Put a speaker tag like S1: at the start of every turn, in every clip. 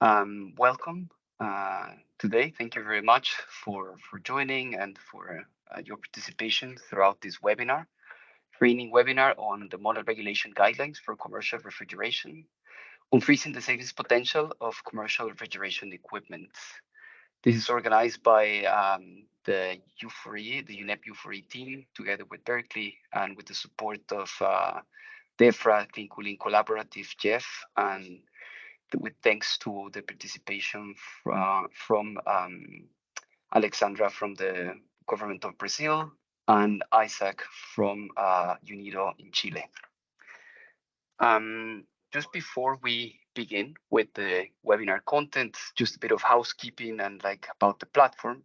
S1: Welcome today. Thank you very much for joining and for your participation throughout this webinar, training webinar on the model regulation guidelines for commercial refrigeration, unfreezing the savings potential of commercial refrigeration equipment. This is organized by the U4E, the UNEP U4E team, together with Berkeley and with the support of DEFRA, Clean Cooling Collaborative, Jeff, and with thanks to the participation from Alexandra from the government of Brazil and Isaac from UNIDO in Chile. Just before we begin with the webinar content, just a bit of housekeeping and about the platform.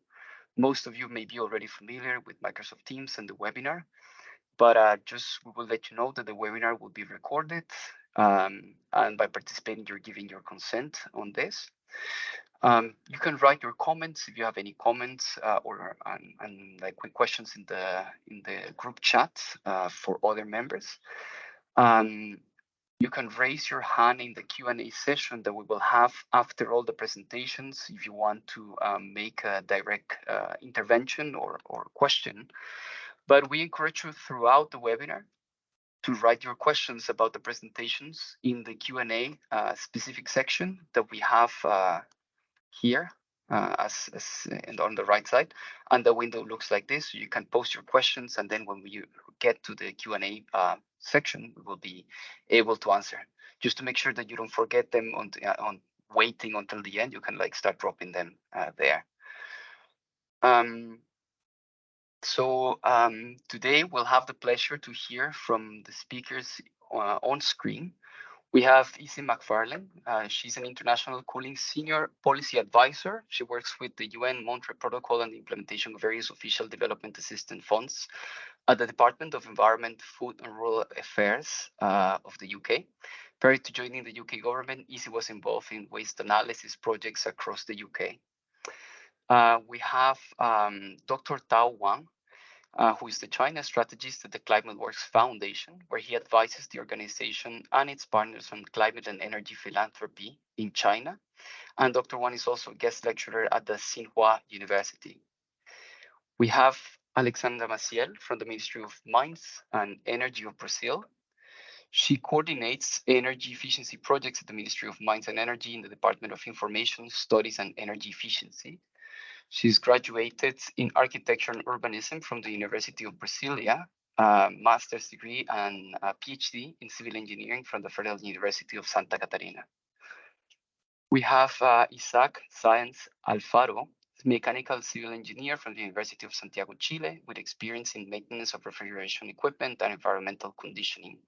S1: Most of you may be already familiar with Microsoft Teams and the webinar, but we will let you know that the webinar will be recorded, and by participating, you're giving your consent on this. You can write your comments if you have any comments or quick questions in the group chat for other members. You can raise your hand in the Q&A session that we will have after all the presentations if you want to make a direct intervention or question. But we encourage you throughout the webinar to write your questions about the presentations in the Q&A specific section that we have here and on the right side. And the window looks like this. So you can post your questions, and then when we get to the Q&A section, we will be able to answer. Just to make sure that you don't forget them on waiting until the end, you can start dropping them there. So today we'll have the pleasure to hear from the speakers on screen. We have Izzy McFarlane. She's an international cooling senior policy advisor. She works with the UN Montreal Protocol and the implementation of various official development assistance funds at the Department of Environment, Food and Rural Affairs of the UK. Prior to joining the UK government, Izzy was involved in waste analysis projects across the UK. We have Dr. Tao Wang, who is the China strategist at the Climate Works Foundation, where he advises the organization and its partners on climate and energy philanthropy in China. And Dr. Wang is also a guest lecturer at the Tsinghua University. We have Alexandra Maciel from the Ministry of Mines and Energy of Brazil. She coordinates energy efficiency projects at the Ministry of Mines and Energy in the Department of Information Studies and Energy Efficiency. She's graduated in architecture and urbanism from the University of Brasilia, master's degree and a PhD in civil engineering from the Federal University of Santa Catarina. We have Isaac Sáenz Alfaro, mechanical civil engineer from the University of Santiago, Chile, with experience in maintenance of refrigeration equipment and environmental conditioning,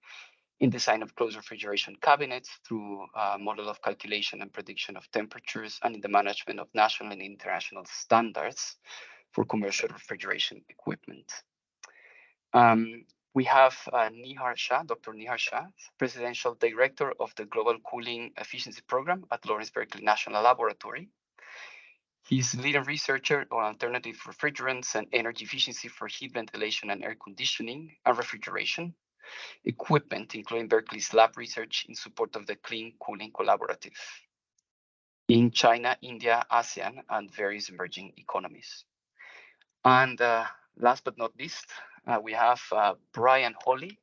S1: in design of closed refrigeration cabinets through a model of calculation and prediction of temperatures, and in the management of national and international standards for commercial refrigeration equipment. We have Nihar Shah, Dr. Nihar Shah, Presidential Director of the Global Cooling Efficiency Program at Lawrence Berkeley National Laboratory. He's leading researcher on alternative refrigerants and energy efficiency for heat ventilation and air conditioning and refrigeration equipment, including Berkeley's lab research in support of the Clean Cooling Collaborative in China, India, ASEAN, and various emerging economies. And last but not least, we have Brian Holley,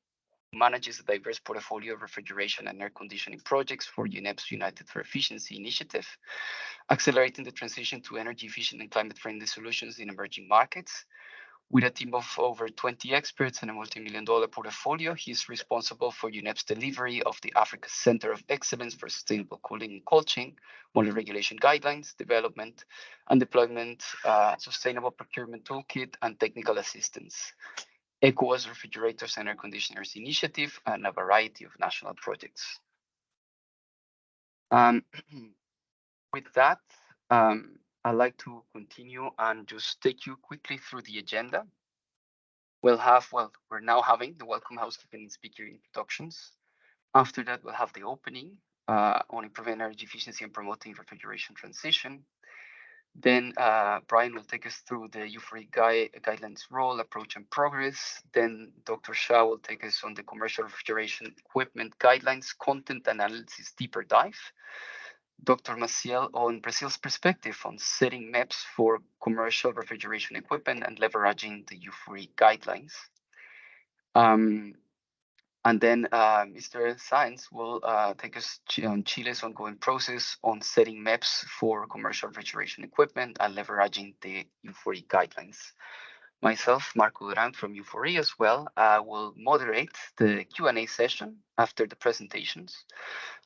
S1: who manages a diverse portfolio of refrigeration and air conditioning projects for UNEP's United for Efficiency initiative, accelerating the transition to energy efficient and climate-friendly solutions in emerging markets. With a team of over 20 experts and a multi-million-dollar portfolio, he is responsible for UNEP's delivery of the Africa Center of Excellence for Sustainable Cooling and Cold Chain, model regulation guidelines, development and deployment, sustainable procurement toolkit, and technical assistance, ECOWAS Refrigerators and Air Conditioners Initiative, and a variety of national projects. With that, I'd like to continue and just take you quickly through the agenda. We're now having the welcome housekeeping and speaker introductions. After that, we'll have the opening on improving energy efficiency and promoting refrigeration transition. Then Brian will take us through the U4E guidelines role, approach, and progress. Then Dr. Shah will take us on the commercial refrigeration equipment guidelines, content analysis, deeper dive. Dr. Maciel on Brazil's perspective on setting MEPs for commercial refrigeration equipment and leveraging the U4E guidelines. And then Mr. Sainz will take us on Chile's ongoing process on setting MEPs for commercial refrigeration equipment and leveraging the U4E guidelines. Myself, Marco Duran from U4E as well, will moderate the Q&A session after the presentations.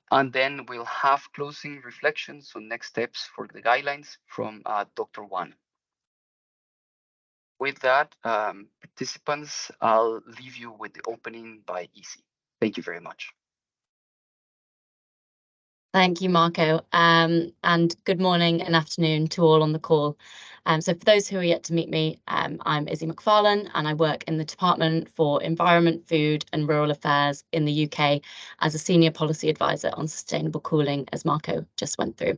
S1: And then we'll have closing reflections on next steps for the guidelines from Dr. Juan. With that, participants, I'll leave you with the opening by Easy. Thank you very much.
S2: Thank you, Marco, and good morning and afternoon to all on the call. So for those who are yet to meet me, I'm Izzy McFarlane, and I work in the Department for Environment, Food and Rural Affairs in the UK as a Senior Policy Advisor on Sustainable Cooling, as Marco just went through.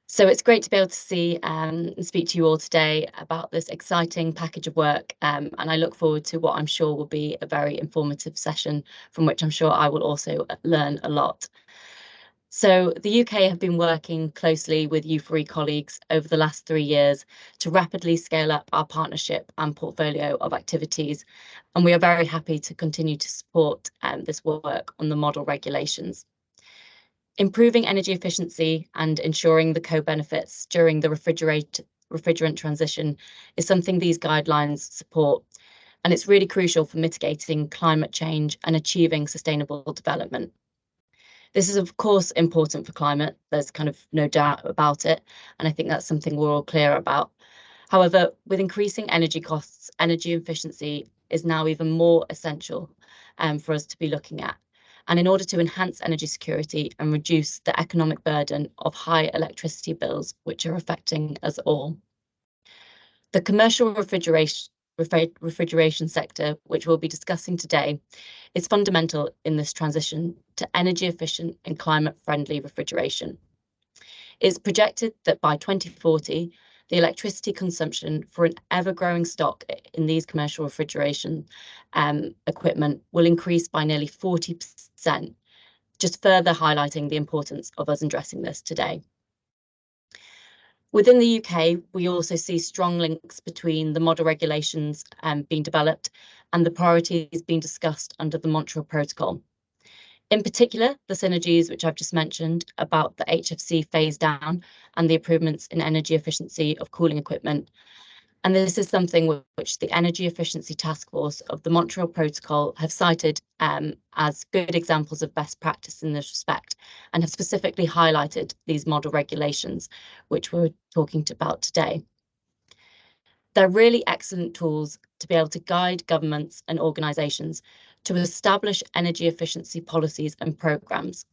S2: So it's great to be able to see and speak to you all today about this exciting package of work, and I look forward to what I'm sure will be a very informative session from which I'm sure I will also learn a lot. So the UK have been working closely with U4E colleagues over the last 3 years to rapidly scale up our partnership and portfolio of activities, and we are very happy to continue to support this work on the model regulations. Improving energy efficiency and ensuring the co-benefits during the refrigerant transition is something these guidelines support, and it's really crucial for mitigating climate change and achieving sustainable development. This is, of course, important for climate. There's kind of no doubt about it, and I think that's something we're all clear about. However, with increasing energy costs, energy efficiency is now even more essential for us to be looking at. And in order to enhance energy security and reduce the economic burden of high electricity bills, which are affecting us all. The commercial refrigeration sector, which we'll be discussing today, is fundamental in this transition to energy efficient and climate friendly refrigeration. It's projected that by 2040, the electricity consumption for an ever-growing stock in these commercial refrigeration equipment will increase by nearly 40%, just further highlighting the importance of us addressing this today. Within the UK, we also see strong links between the model regulations being developed and the priorities being discussed under the Montreal Protocol. In particular, the synergies which I've just mentioned about the HFC phase down and the improvements in energy efficiency of cooling equipment. And this is something which the Energy Efficiency Task Force of the Montreal Protocol have cited as good examples of best practice in this respect, and have specifically highlighted these model regulations, which we're talking about today. They're really excellent tools to be able to guide governments and organisations to establish energy efficiency policies and programmes.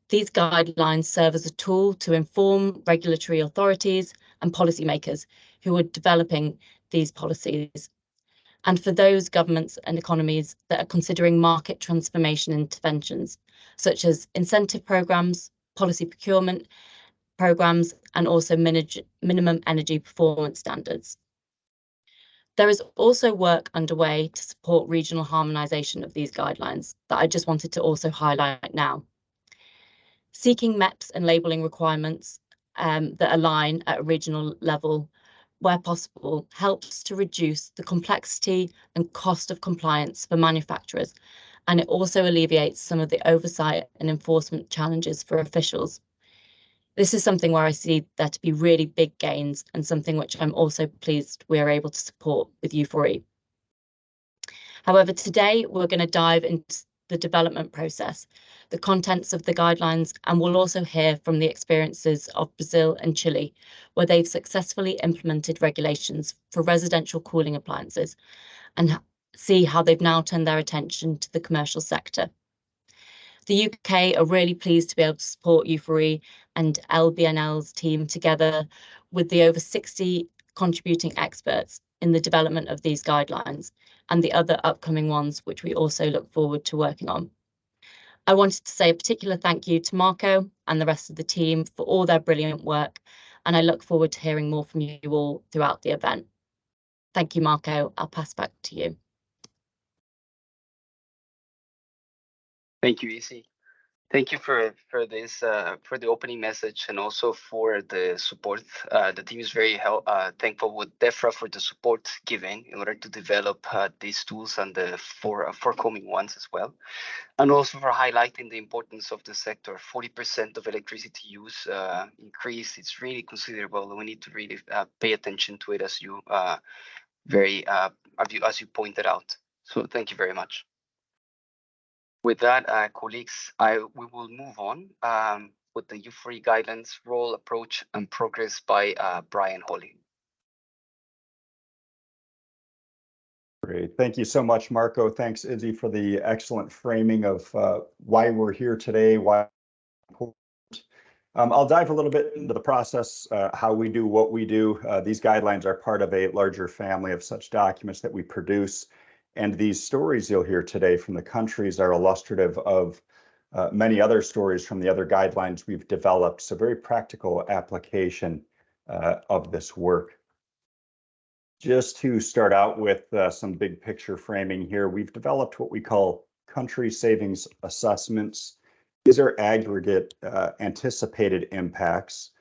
S2: These guidelines serve as a tool to inform regulatory authorities and policymakers who are developing these policies. And for those governments and economies that are considering market transformation interventions, such as incentive programmes, policy procurement programmes, and also minimum energy performance standards. There is also work underway to support regional harmonisation of these guidelines that I just wanted to also highlight now. Seeking MEPs and labelling requirements that align at a regional level where possible helps to reduce the complexity and cost of compliance for manufacturers, and it also alleviates some of the oversight and enforcement challenges for officials. This is something where I see there to be really big gains, and something which I'm also pleased we are able to support with U4E. However, today we're going to dive into the development process, the contents of the guidelines, and we'll also hear from the experiences of Brazil and Chile, where they've successfully implemented regulations for residential cooling appliances, and see how they've now turned their attention to the commercial sector. The UK are really pleased to be able to support U4E and LBNL's team together with the over 60 contributing experts in the development of these guidelines and the other upcoming ones, which we also look forward to working on. I wanted to say a particular thank you to Marco and the rest of the team for all their brilliant work, and I look forward to hearing more from you all throughout the event. Thank you, Marco. I'll pass back to you.
S1: Thank you, Izzy. Thank you for this for the opening message and also for the support. The team is very thankful with DEFRA for the support given in order to develop these tools and the forthcoming ones as well, and also for highlighting the importance of the sector. 40% of electricity use increase. It's really considerable. We need to really pay attention to it as you as you pointed out. So thank you very much. With that, colleagues, we will move on with the U3 guidelines, role, approach, and progress by Brian Holly.
S3: Great. Thank you so much, Marco. Thanks, Izzy, for the excellent framing of why we're here today, why important. I'll dive a little bit into the process, how we do what we do. These guidelines are part of a larger family of such documents that we produce. And these stories you'll hear today from the countries are illustrative of many other stories from the other guidelines we've developed. So very practical application of this work. Just to start out with some big picture framing here, we've developed what we call country savings assessments. These are aggregate anticipated impacts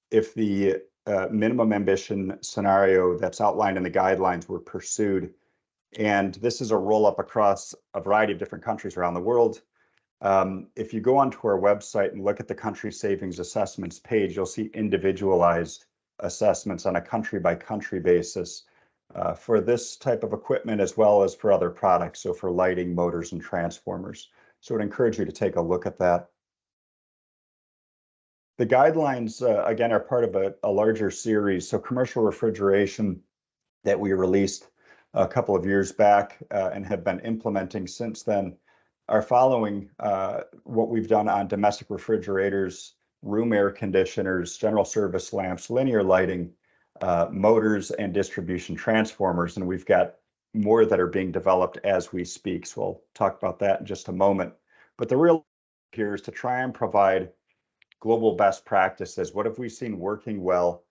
S3: if the minimum ambition scenario that's outlined in the guidelines were pursued. And this is a roll-up across a variety of different countries around the world. If you go onto our website and look at the country savings assessments page, you'll see individualized assessments on a country-by-country basis for this type of equipment as well as for other products, so for lighting, motors, and transformers. So I'd encourage you to take a look at that. The guidelines, again, are part of a larger series. So commercial refrigeration that we released a couple of years back and have been implementing since then are following what we've done on domestic refrigerators, room air conditioners, general service lamps, linear lighting, motors, and distribution transformers. And we've got more that are being developed as we speak. So we'll talk about that in just a moment. But the real here is to try and provide global best practices. What have we seen working well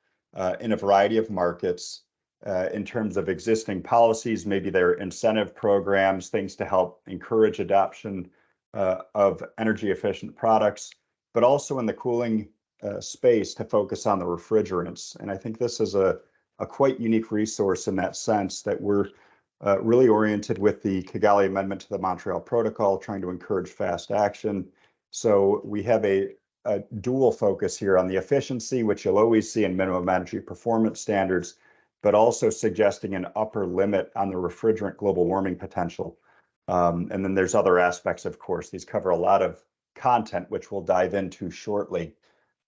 S3: in a variety of markets in terms of existing policies? Maybe they're incentive programs, things to help encourage adoption of energy efficient products, but also in the cooling space to focus on the refrigerants. And I think this is a quite unique resource in that sense that we're really oriented with the Kigali Amendment to the Montreal Protocol, trying to encourage fast action. So we have a dual focus here on the efficiency, which you'll always see in minimum energy performance standards, but also suggesting an upper limit on the refrigerant global warming potential. And then there's other aspects, of course. These cover a lot of content, which we'll dive into shortly.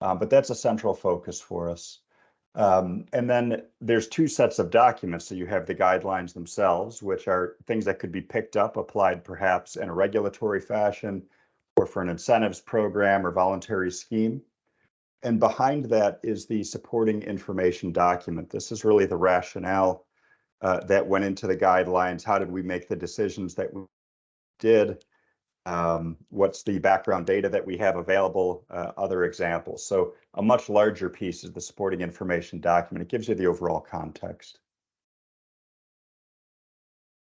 S3: But that's a central focus for us. And then there's two sets of documents. So you have the guidelines themselves, which are things that could be picked up, applied perhaps in a regulatory fashion, or for an incentives program or voluntary scheme. And behind that is the supporting information document. This is really the rationale that went into the guidelines. How did we make the decisions that we did? What's the background data that we have available? Other examples. So a much larger piece is the supporting information document. It gives you the overall context.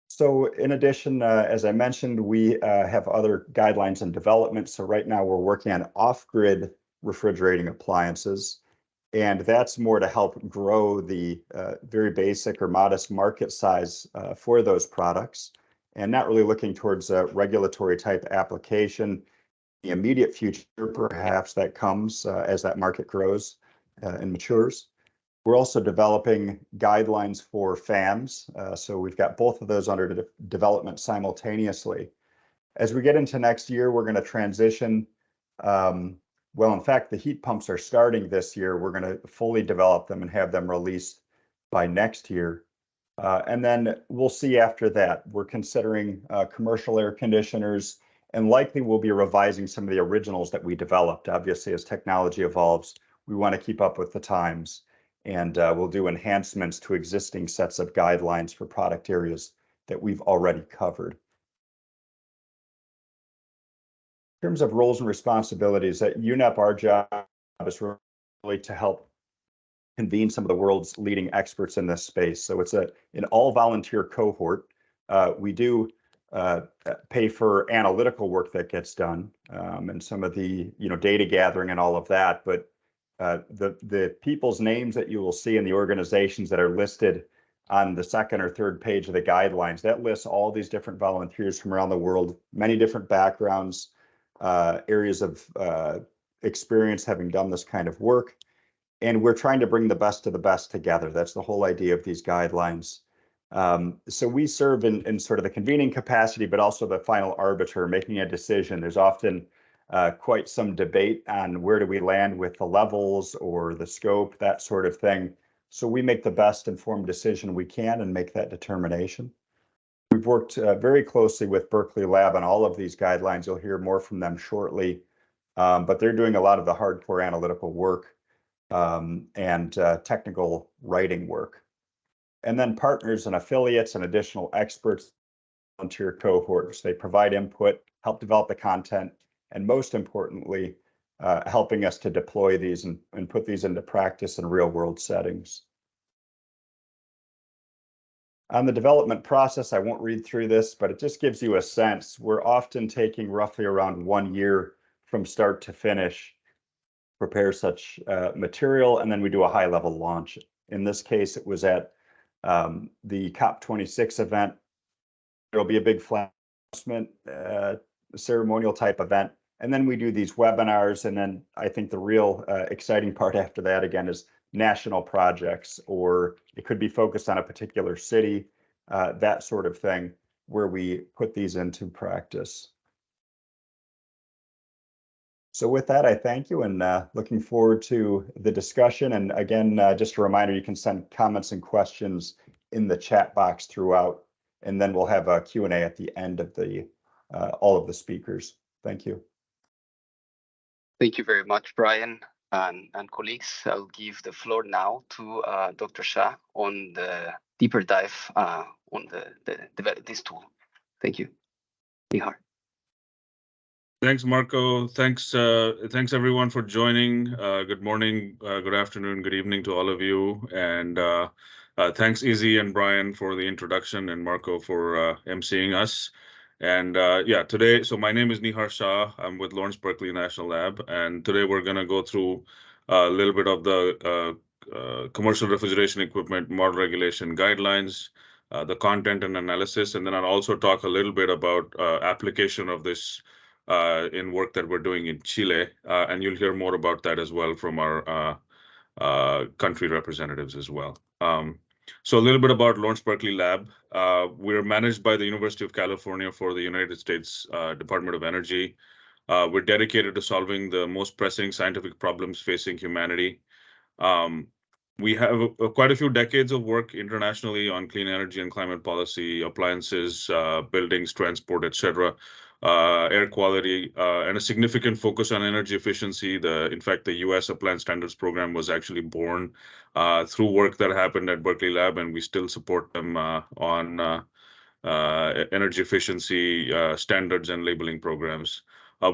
S3: So in addition, as I mentioned, we have other guidelines in development. So right now we're working on off-grid refrigerating appliances, and that's more to help grow the very basic or modest market size for those products, and not really looking towards a regulatory type application. The immediate future, perhaps that comes as that market grows and matures. We're also developing guidelines for fans. So we've got both of those under development simultaneously. As we get into next year, we're going to transition. Well, in fact, the heat pumps are starting this year. We're going to fully develop them and have them released by next year. And then we'll see after that. We're considering commercial air conditioners, and likely we'll be revising some of the originals that we developed. Obviously, as technology evolves, we want to keep up with the times. And we'll do enhancements to existing sets of guidelines for product areas that we've already covered. In terms of roles and responsibilities, at UNEP, our job is really to help convene some of the world's leading experts in this space. So it's an all-volunteer cohort. We do pay for analytical work that gets done, and some of the data gathering and all of that. But the people's names that you will see in the organizations that are listed on the second or third page of the guidelines, that lists all these different volunteers from around the world, many different backgrounds, areas of experience having done this kind of work. And we're trying to bring the best of the best together. That's the whole idea of these guidelines. So we serve in sort of the convening capacity, but also the final arbiter, making a decision. There's often quite some debate on where do we land with the levels or the scope, that sort of thing. So we make the best informed decision we can and make that determination. We've worked very closely with Berkeley Lab on all of these guidelines. You'll hear more from them shortly, but they're doing a lot of the hardcore analytical work and technical writing work. And then partners and affiliates and additional experts, volunteer cohorts. They provide input, help develop the content, and most importantly, helping us to deploy these and put these into practice in real world settings. On the development process, I won't read through this, but it just gives you a sense. We're often taking roughly around 1 year from start to finish, prepare such material, and then we do a high level launch. In this case, it was at the COP26 event. There'll be a big flag announcement, ceremonial type event, and then we do these webinars. And then I think the real exciting part after that again is national projects, or it could be focused on a particular city, that sort of thing, where we put these into practice. So with that, I thank you and looking forward to the discussion. And again, just a reminder, you can send comments and questions in the chat box throughout, and then we'll have a Q&A at the end of the all of the speakers. Thank you.
S1: Thank you very much, Brian and colleagues. I'll give the floor now to Dr. Shah on the deeper dive on this tool. Thank you. Nihar.
S4: Thanks, Marco. Thanks everyone for joining. Good morning, good afternoon, good evening to all of you. And thanks, Izzy and Brian, for the introduction, and Marco for emceeing us. And yeah, today, so my name is Nihar Shah. I'm with Lawrence Berkeley National Lab. And today we're going to go through a little bit of the commercial refrigeration equipment model regulation guidelines, the content and analysis. And then I'll also talk a little bit about application of this in work that we're doing in Chile, and you'll hear more about that as well from our country representatives as well. So a little bit about Lawrence Berkeley Lab. We're managed by the University of California for the United States Department of Energy. We're dedicated to solving the most pressing scientific problems facing humanity. We have quite a few decades of work internationally on clean energy and climate policy, appliances, buildings, transport, etc., air quality, and a significant focus on energy efficiency. In fact, the U.S. Appliance Standards Program was actually born through work that happened at Berkeley Lab, and we still support them on energy efficiency standards and labeling programs.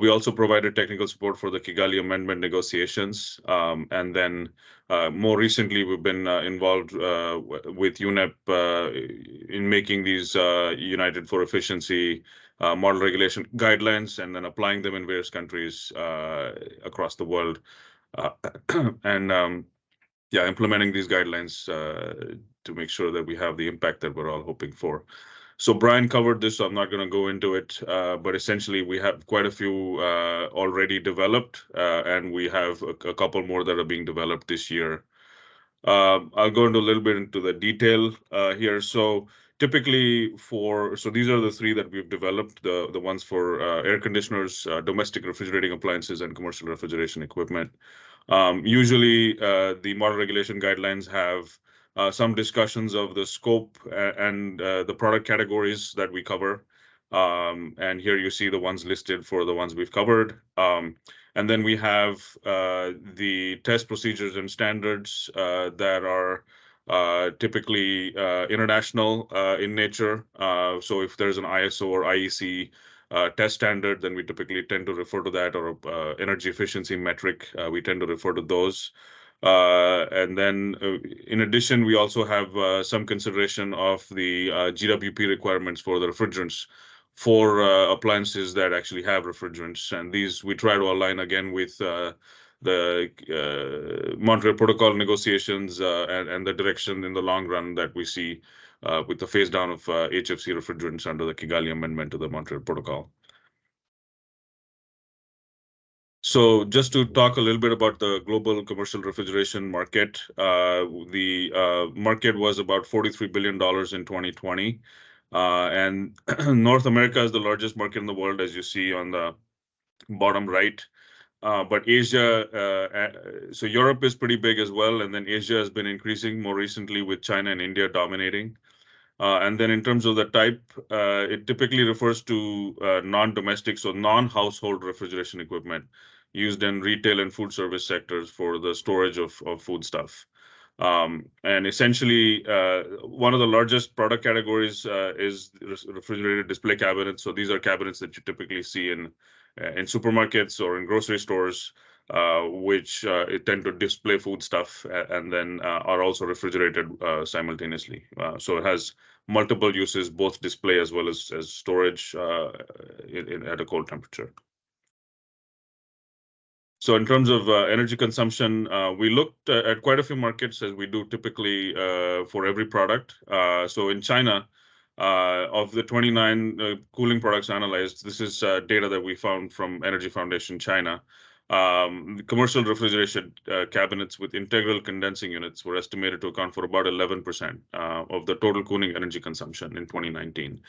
S4: We also provided technical support for the Kigali Amendment negotiations. And then more recently, we've been involved with UNEP in making these United for Efficiency model regulation guidelines and then applying them in various countries across the world. And yeah, implementing these guidelines to make sure that we have the impact that we're all hoping for. So Brian covered this, so I'm not going to go into it, but essentially we have quite a few already developed, and we have a couple more that are being developed this year. I'll go into a little bit into the detail here. So typically so these are the three that we've developed, the ones for air conditioners, domestic refrigerating appliances, and commercial refrigeration equipment. Usually the model regulation guidelines have some discussions of the scope and the product categories that we cover. And here you see the ones listed for the ones we've covered. And then we have the test procedures and standards that are typically international in nature. So if there's an ISO or IEC test standard, then we typically tend to refer to that, or energy efficiency metric, we tend to refer to those. And then in addition, we also have some consideration of the GWP requirements for the refrigerants for appliances that actually have refrigerants. And these we try to align again with the Montreal Protocol negotiations and the direction in the long run that we see with the phase down of HFC refrigerants under the Kigali Amendment to the Montreal Protocol. So just to talk a little bit about the global commercial refrigeration market, the market was about $43 billion in 2020. And North America is the largest market in the world, as you see on the bottom right. But Asia, so Europe is pretty big as well. And then Asia has been increasing more recently with China and India dominating. And then in terms of the type, it typically refers to non-domestic, so non-household refrigeration equipment used in retail and food service sectors for the storage of foodstuff. And essentially, one of the largest product categories is refrigerated display cabinets. So these are cabinets that you typically see in supermarkets or in grocery stores, which tend to display foodstuff and then are also refrigerated simultaneously. So it has multiple uses, both display as well as storage at a cold temperature. So in terms of energy consumption, we looked at quite a few markets as we do typically for every product. So in China, of the 29 cooling products analyzed, this is data that we found from Energy Foundation China. Commercial refrigeration cabinets with integral condensing units were estimated to account for about 11% of the total cooling energy consumption in 2019.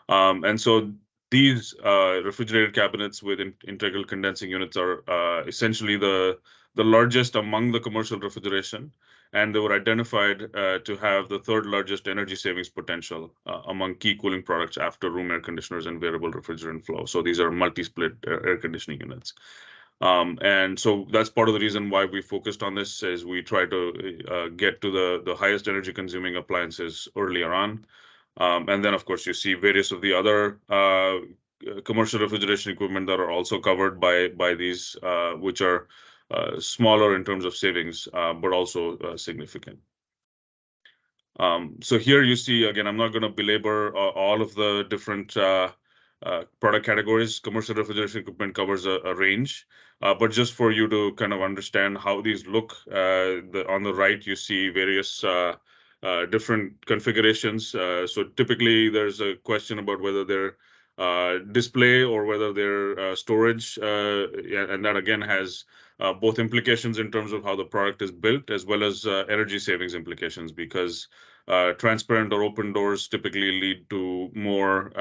S4: And so these refrigerated cabinets with integral condensing units are essentially the largest among the commercial refrigeration, and they were identified to have the third largest energy savings potential among key cooling products after room air conditioners and variable refrigerant flow. So these are multi-split air conditioning units. And so that's part of the reason why we focused on this, is we try to get to the highest energy consuming appliances earlier on. And then, of course, you see various of the other commercial refrigeration equipment that are also covered by these, which are smaller in terms of savings, but also significant. So here you see, again, I'm not going to belabor all of the different product categories. Commercial refrigeration equipment covers a range, but just for you to kind of understand how these look, on the right, you see various different configurations. So typically there's a question about whether they're display or whether they're storage. And that again has both implications in terms of how the product is built, as well as energy savings implications, because transparent or open doors typically lead to more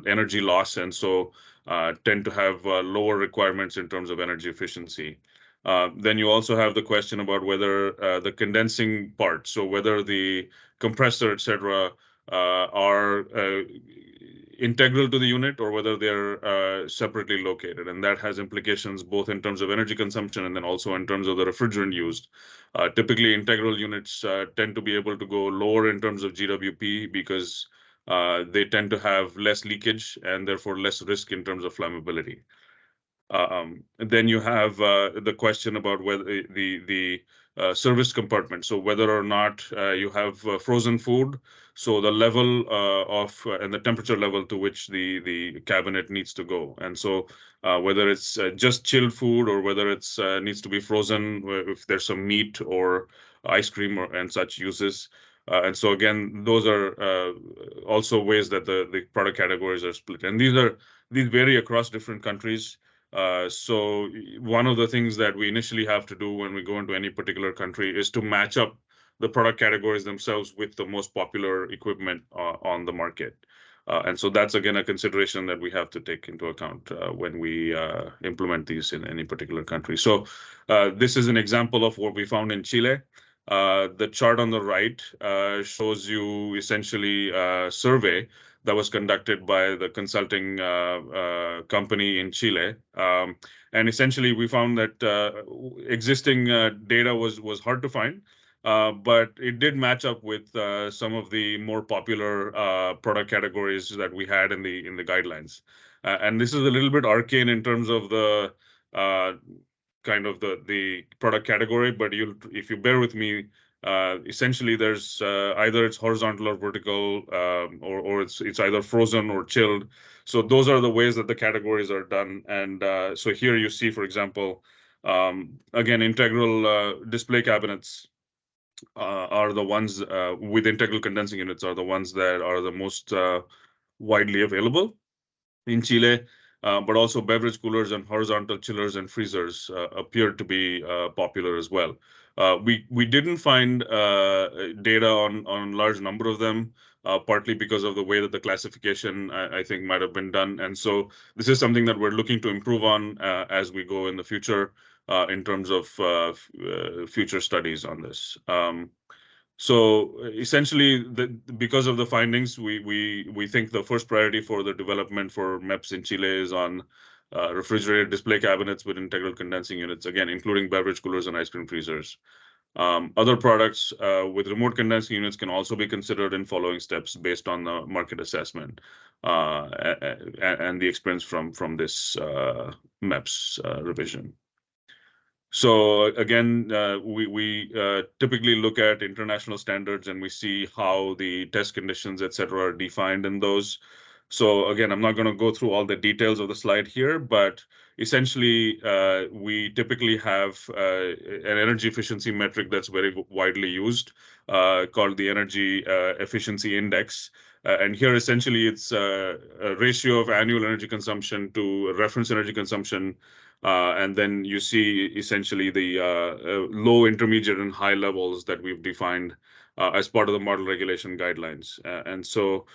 S4: energy loss, and so tend to have lower requirements in terms of energy efficiency. Then you also have the question about whether the condensing part, so whether the compressor, etc., are integral to the unit or whether they're separately located. And that has implications both in terms of energy consumption and then also in terms of the refrigerant used. Typically, integral units tend to be able to go lower in terms of GWP because they tend to have less leakage and therefore less risk in terms of flammability. Then you have the question about whether the service compartment, so whether or not you have frozen food, so the level of and the temperature level to which the cabinet needs to go, and so whether it's just chilled food or whether it's needs to be frozen if there's some meat or ice cream and such uses. And so again, those are also ways that the product categories are split, and these vary across different countries. So one of the things that we initially have to do when we go into any particular country is to match up the product categories themselves with the most popular equipment on the market. And so that's, again, a consideration that we have to take into account when we implement these in any particular country. So this is an example of what we found in Chile. The chart on the right shows you essentially a survey that was conducted by the consulting company in Chile. And essentially, we found that existing data was hard to find, but it did match up with some of the more popular product categories that we had in the guidelines. And this is a little bit arcane in terms of the kind of the product category, but if you bear with me, essentially there's either it's horizontal or vertical, or it's either frozen or chilled. So those are the ways that the categories are done. And so here you see, for example, again, integral display cabinets are the ones with integral condensing units are the ones that are the most widely available in Chile, but also beverage coolers and horizontal chillers and freezers appear to be popular as well. We didn't find data on large number of them, partly because of the way that the classification I think might have been done, and so this is something that we're looking to improve on as we go in the future in terms of future studies on this. So essentially, because of the findings, we think the first priority for the development for MEPS in Chile is on refrigerated display cabinets with integral condensing units, again, including beverage coolers and ice cream freezers. Other products with remote condensing units can also be considered in following steps based on the market assessment and the experience from this MEPS revision. So again, we typically look at international standards and we see how the test conditions, et cetera, are defined in those. So again, I'm not going to go through all the details of the slide here, but essentially, we typically have an energy efficiency metric that's very widely used, called the Energy Efficiency Index. And here, essentially, it's a ratio of annual energy consumption to reference energy consumption. And then you see essentially the low, intermediate, and high levels that we've defined as part of the model regulation guidelines. And so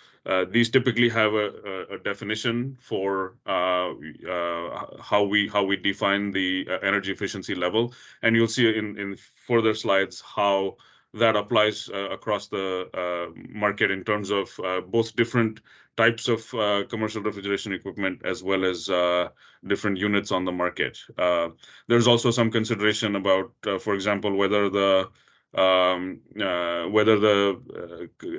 S4: these typically have a definition for how we define the energy efficiency level. And you'll see in further slides how that applies across the market in terms of both different types of commercial refrigeration equipment as well as different units on the market. There's also some consideration about, for example, whether the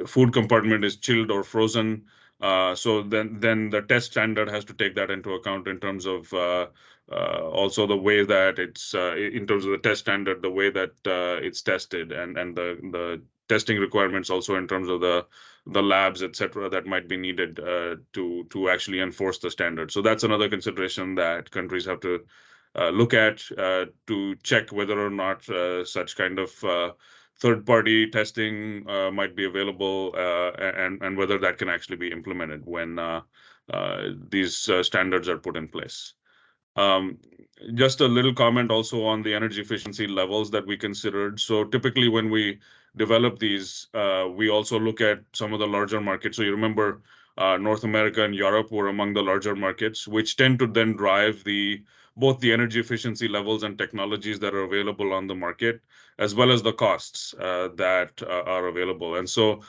S4: food compartment is chilled or frozen. So then the test standard has to take that into account in terms of also the way that it's in terms of the test standard, the way that it's tested, and the testing requirements also in terms of the labs, et cetera, that might be needed to actually enforce the standard. So that's another consideration that countries have to look at to check whether or not such kind of third-party testing might be available and whether that can actually be implemented when these standards are put in place. Just a little comment also on the energy efficiency levels that we considered. So typically when we develop these, we also look at some of the larger markets. So you remember North America and Europe were among the larger markets, which tend to then drive both the energy efficiency levels and technologies that are available on the market, as well as the costs that are available. And so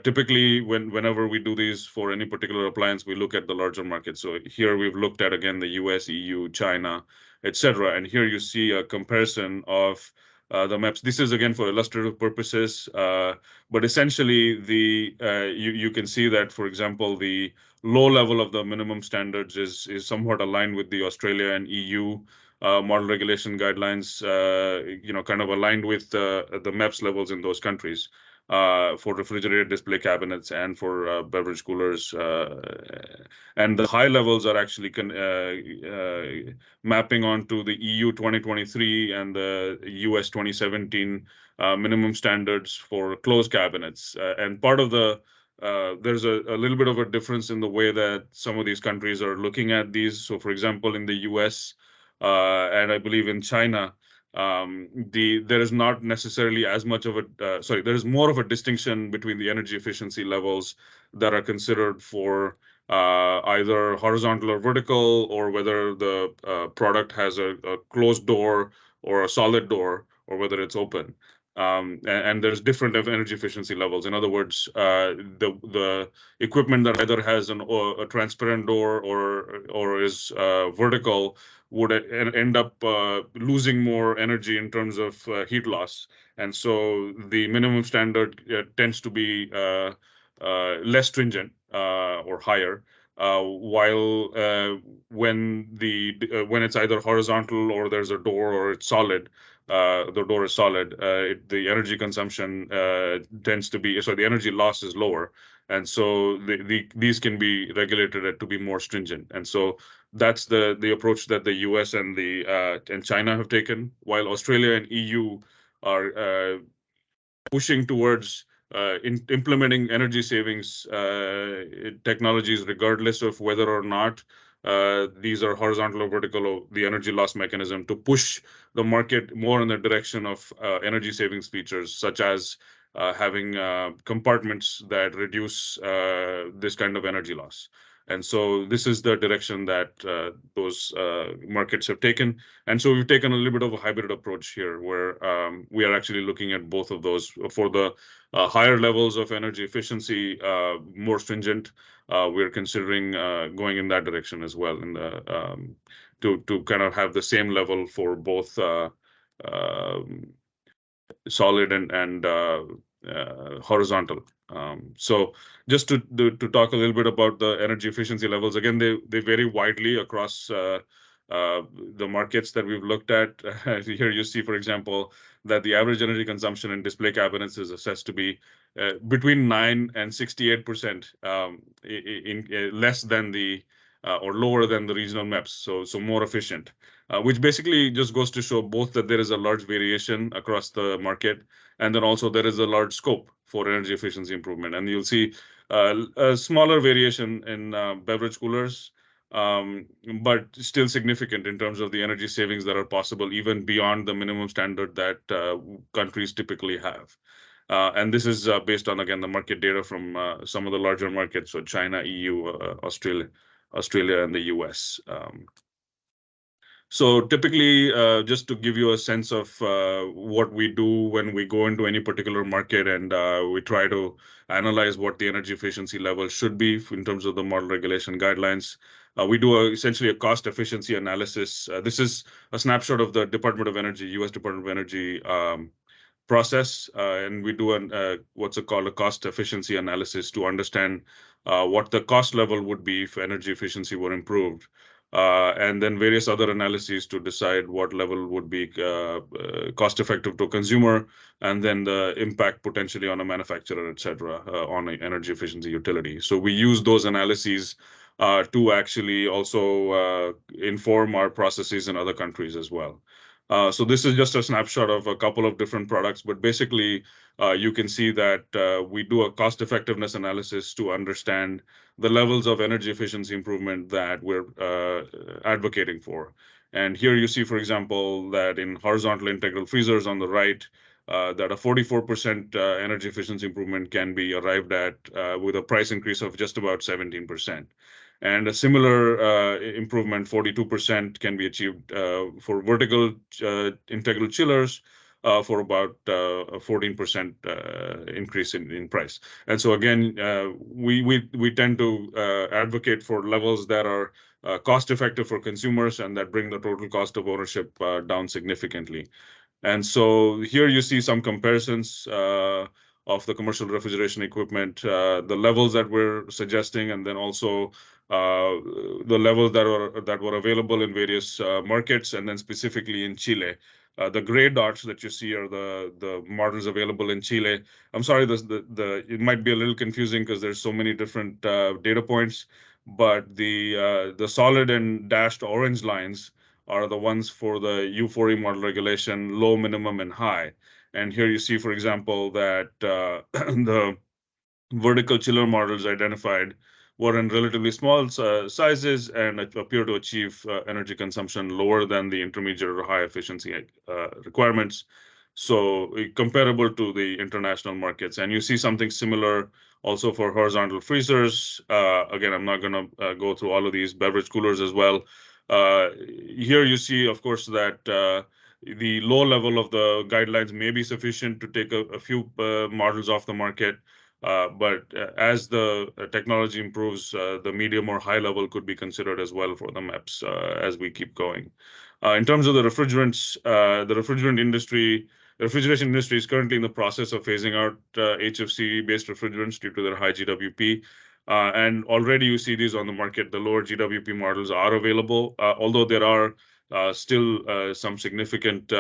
S4: typically whenever we do these for any particular appliance, we look at the larger markets. So here we've looked at, again, the US, EU, China, et cetera. And here you see a comparison of the MEPS. This is, again, for illustrative purposes, but essentially you can see that, for example, the low level of the minimum standards is somewhat aligned with the Australia and EU model regulation guidelines, kind of aligned with the MEPS levels in those countries for refrigerated display cabinets and for beverage coolers. And the high levels are actually mapping onto the EU 2023 and the US 2017 minimum standards for closed cabinets. And part of there's a little bit of a difference in the way that some of these countries are looking at these. So, for example, in the US and I believe in China, there is not necessarily as much of there is more of a distinction between the energy efficiency levels that are considered for either horizontal or vertical, or whether the product has a closed door or a solid door, or whether it's open. And there's different energy efficiency levels. In other words, the equipment that either has a transparent door or is vertical would end up losing more energy in terms of heat loss. And so the minimum standard tends to be less stringent or higher. while when it's either horizontal or there's a door or it's solid, the door is solid, the energy consumption tends to be, so the energy loss is lower. And so these can be regulated to be more stringent. And so that's the approach that the US and China have taken, while Australia and EU are pushing towards implementing energy savings technologies, regardless of whether or not these are horizontal or vertical, or the energy loss mechanism, to push the market more in the direction of energy savings features, such as having compartments that reduce this kind of energy loss. And so this is the direction that those markets have taken. And so we've taken a little bit of a hybrid approach here, where we are actually looking at both of those. For the higher levels of energy efficiency, more stringent, we're considering going in that direction as well, in the, to kind of have the same level for both solid and horizontal. So just to talk a little bit about the energy efficiency levels, again, they vary widely across the markets that we've looked at. Here you see, for example, that the average energy consumption in display cabinets is assessed to be between 9 and 68%, in less than the or lower than the regional MEPS, so more efficient. Which basically just goes to show both that there is a large variation across the market, and then also there is a large scope for energy efficiency improvement. And you'll see a smaller variation in beverage coolers, but still significant in terms of the energy savings that are possible, even beyond the minimum standard that countries typically have. And this is based on, again, the market data from some of the larger markets, so China, EU, Australia, and the US. So typically, just to give you a sense of what we do when we go into any particular market, and we try to analyze what the energy efficiency level should be in terms of the model regulation guidelines. We do essentially a cost efficiency analysis. This is a snapshot of the Department of Energy, US Department of Energy process, and we do what's called a cost efficiency analysis to understand what the cost level would be if energy efficiency were improved. And then various other analyses to decide what level would be cost effective to a consumer, and then the impact potentially on a manufacturer, et cetera, on an energy efficiency utility. So we use those analyses to actually also inform our processes in other countries as well. So this is just a snapshot of a couple of different products, but basically you can see that we do a cost effectiveness analysis to understand the levels of energy efficiency improvement that we're advocating for. And here you see, for example, that in horizontal integral freezers on the right, that a 44% energy efficiency improvement can be arrived at with a price increase of just about 17%. And a similar improvement, 42%, can be achieved for vertical integral chillers for about a 14% increase in price. And so again, we tend to advocate for levels that are cost effective for consumers and that bring the total cost of ownership down significantly. And so here you see some comparisons of the commercial refrigeration equipment, the levels that we're suggesting, and then also the levels that were available in various markets, and then specifically in Chile. The gray dots that you see are the models available in Chile. I'm sorry, it might be a little confusing because there's so many different data points, but the solid and dashed orange lines are the ones for the U4E model regulation, low, minimum, and high. And here you see, for example, that the vertical chiller models identified were in relatively small sizes and appear to achieve energy consumption lower than the intermediate or high efficiency requirements. So comparable to the international markets. And you see something similar also for horizontal freezers. Again, I'm not going to go through all of these, beverage coolers as well. Here you see, of course, that the low level of the guidelines may be sufficient to take a few models off the market. But as the technology improves, the medium or high level could be considered as well for the MEPS as we keep going. In terms of the refrigerants, the refrigeration industry is currently in the process of phasing out HFC-based refrigerants due to their high GWP. And already you see these on the market. The lower GWP models are available, although there are still some significant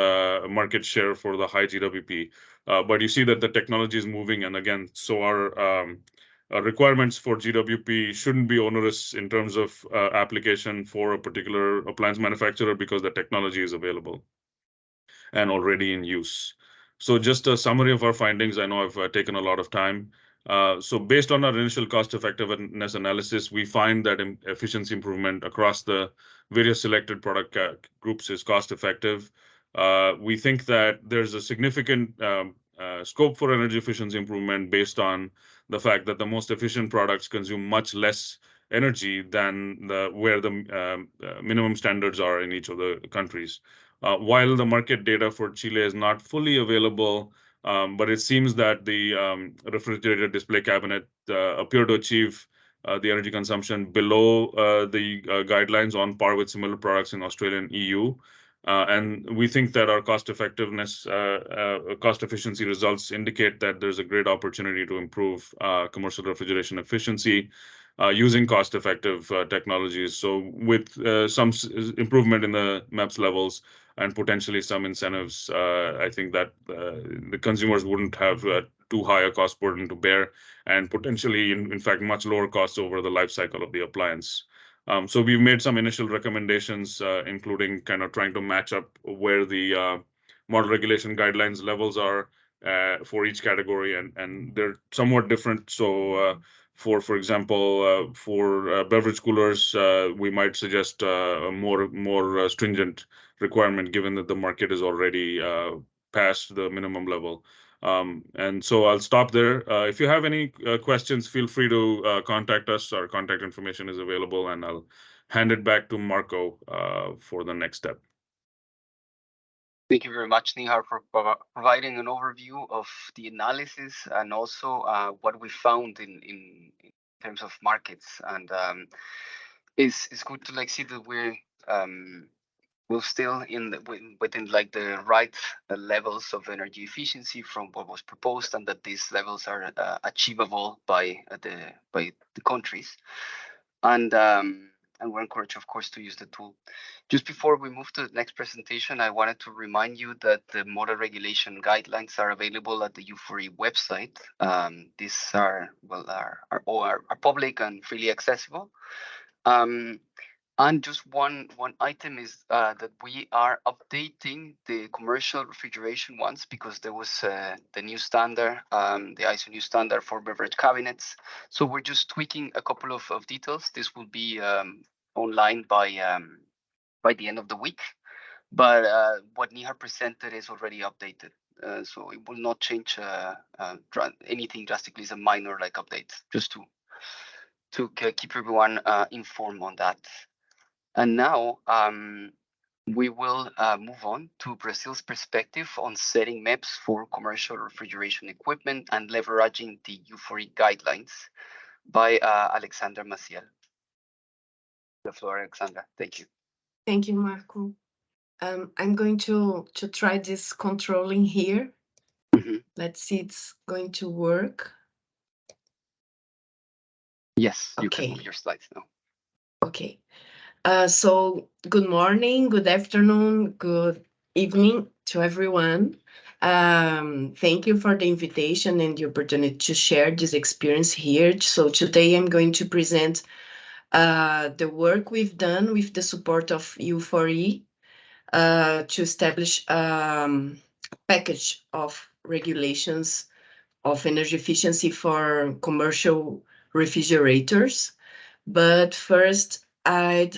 S4: market share for the high GWP. But you see that the technology is moving, and again, so our requirements for GWP shouldn't be onerous in terms of application for a particular appliance manufacturer because the technology is available and already in use. So just a summary of our findings. I know I've taken a lot of time. So based on our initial cost effectiveness analysis, we find that efficiency improvement across the various selected product groups is cost effective. We think that there's a significant scope for energy efficiency improvement based on the fact that the most efficient products consume much less energy than where the minimum standards are in each of the countries. While the market data for Chile is not fully available, but it seems that the refrigerated display cabinet appear to achieve the energy consumption below the guidelines on par with similar products in Australia and EU. And we think that our cost effectiveness, cost efficiency results indicate that there's a great opportunity to improve commercial refrigeration efficiency using cost-effective technologies. So with some improvement in the MEPS levels and potentially some incentives, I think that the consumers wouldn't have too high a cost burden to bear, and potentially, in fact, much lower costs over the life cycle of the appliance. So we've made some initial recommendations, including kind of trying to match up where the model regulation guidelines levels are for each category, and they're somewhat different. So for example, for beverage coolers, we might suggest a more stringent requirement, given that the market is already past the minimum level. And so I'll stop there. If you have any questions, feel free to contact us. Our contact information is available, and I'll hand it back to Marco for the next step.
S1: Thank you very much, Nihar, for providing an overview of the analysis and also what we found in terms of markets. And it's good to see that we're still within the right levels of energy efficiency from what was proposed, and that these levels are achievable by the countries. And we're encouraged, of course, to use the tool. Just before we move to the next presentation, I wanted to remind you that the model regulation guidelines are available at the U4E website. These are public and freely accessible. And just one item is that we are updating the commercial refrigeration ones because there was the new standard, the ISO new standard for beverage cabinets. So we're just tweaking a couple of details. This will be online by the end of the week. But what Nihar presented is already updated. So it will not change anything drastically. It's a minor update, just to keep everyone informed on that. And now we will move on to Brazil's perspective on setting MEPS for commercial refrigeration equipment and leveraging the U4E guidelines by Alexandra Maciel. The floor, Alexandra. Thank you.
S5: Thank you, Marco. I'm going to try this controlling here.
S1: Mm-hmm.
S5: Let's see, it's going to work.
S1: Yes, you
S5: Okay.
S1: can move your slides now.
S5: Okay. So good morning, good afternoon, good evening to everyone. Thank you for the invitation and the opportunity to share this experience here. So today I'm going to present the work we've done with the support of U4E to establish a package of regulations of energy efficiency for commercial refrigerators. But first, I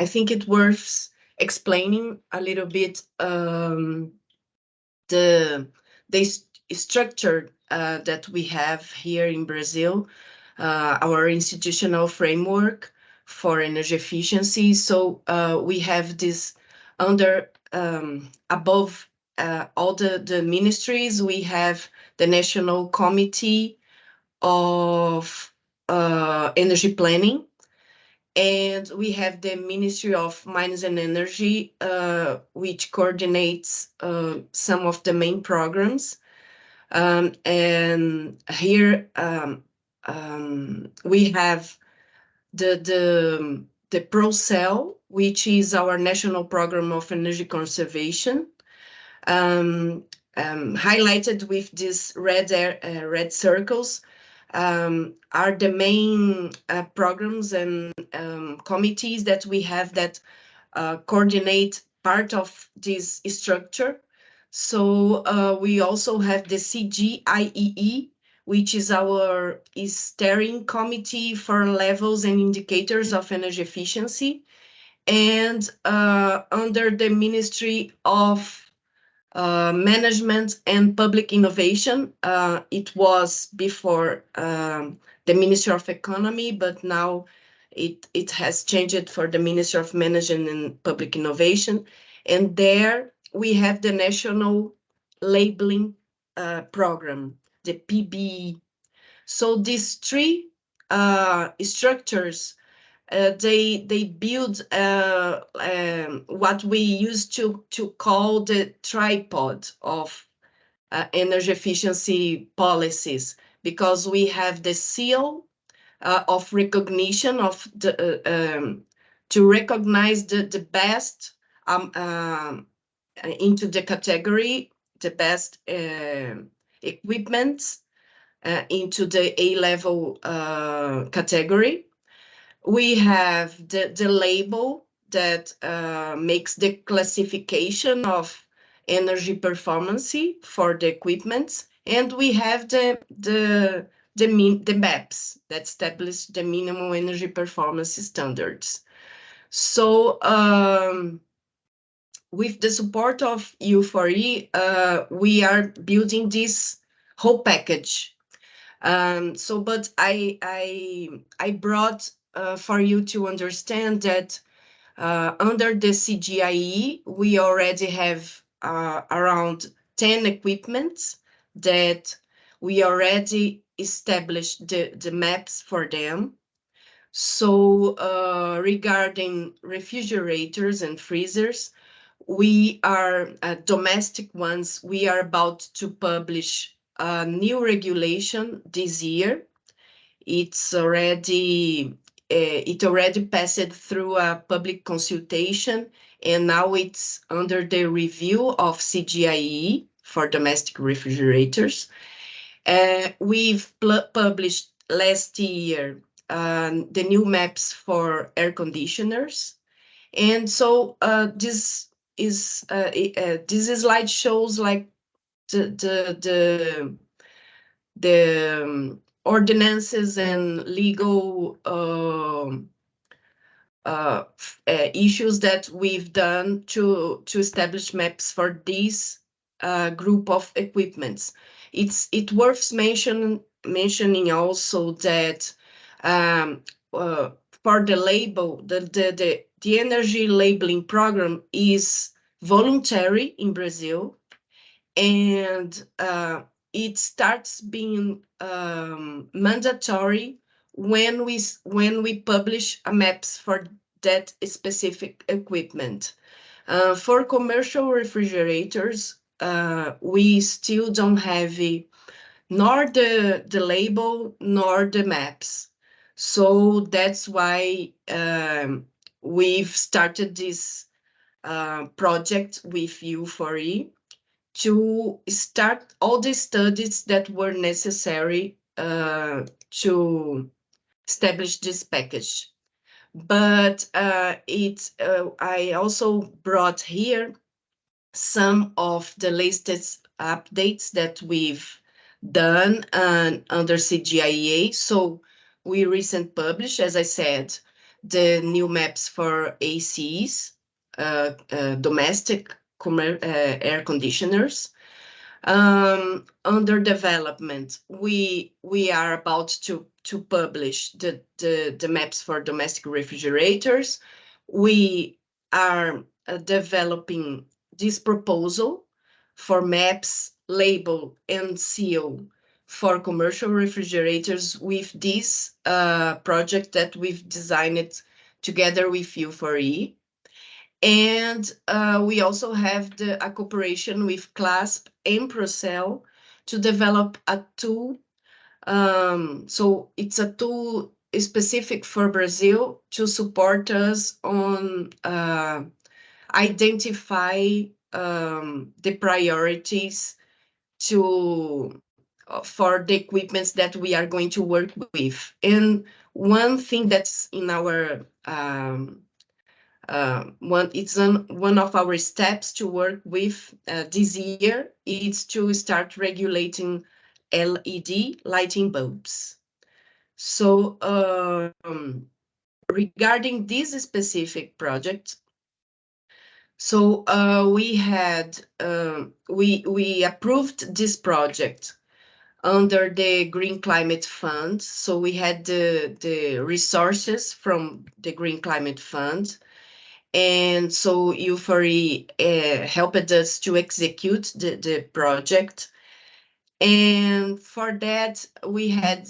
S5: think it's worth explaining a little bit the structure that we have here in Brazil, our institutional framework for energy efficiency. So we have this above all the ministries, we have the National Committee of Energy Planning, and we have the Ministry of Mines and Energy, which coordinates some of the main programs. And here we have the ProCell, which is our national program of energy conservation, highlighted with these red circles, are the main programs and committees that we have that coordinate part of this structure. So we also have the CGIEE, which is our steering committee for levels and indicators of energy efficiency. And under the Ministry of Management and Public Innovation, it was before the Ministry of Economy, but now it has changed for the Ministry of Management and Public Innovation. And there we have the National Labeling Program, the PBE. So these three structures, they build what we used to call the tripod of energy efficiency policies, because we have the seal of recognition of the to recognize the best into the category, the best equipment into the A-level category. We have the label that makes the classification of energy performance for the equipment, and we have the maps that establish the minimum energy performance standards. So with the support of U4E, we are building this whole package. But I brought for you to understand that under the CGIE, we already have around 10 equipments that we already established the maps for them. So regarding refrigerators and freezers, we are domestic ones. We are about to publish a new regulation this year. It already passed through a public consultation, and now it's under the review of CGIE for domestic refrigerators. We've published last year the new maps for air conditioners, and so this slide shows like the ordinances and legal issues that we've done to establish maps for this group of equipments. It's worth mentioning also that for the label, the energy labeling program is voluntary in Brazil, and it starts being mandatory when we publish maps for that specific equipment. For commercial refrigerators, we still don't have nor the label nor the maps. So that's why we've started this project with U4E to start all the studies that were necessary to establish this package. But I also brought here some of the latest updates that we've done under CGIEA. So we recently published, as I said, the new maps for ACs, domestic air conditioners. Under development, we are about to publish the maps for domestic refrigerators. We are developing this proposal for maps, label, and seal for commercial refrigerators with this project that we've designed together with U4E. And we also have a cooperation with CLASP and ProCell to develop a tool So it's a tool specific for Brazil to support us on identify the priorities to for the equipments that we are going to work with. And one thing that's in our one of our steps to work with this year is to start regulating LED lighting bulbs. So regarding this specific project, so we approved this project under the Green Climate Fund. So we had the resources from the Green Climate Fund. And so Euphory helped us to execute the project. And for that, we had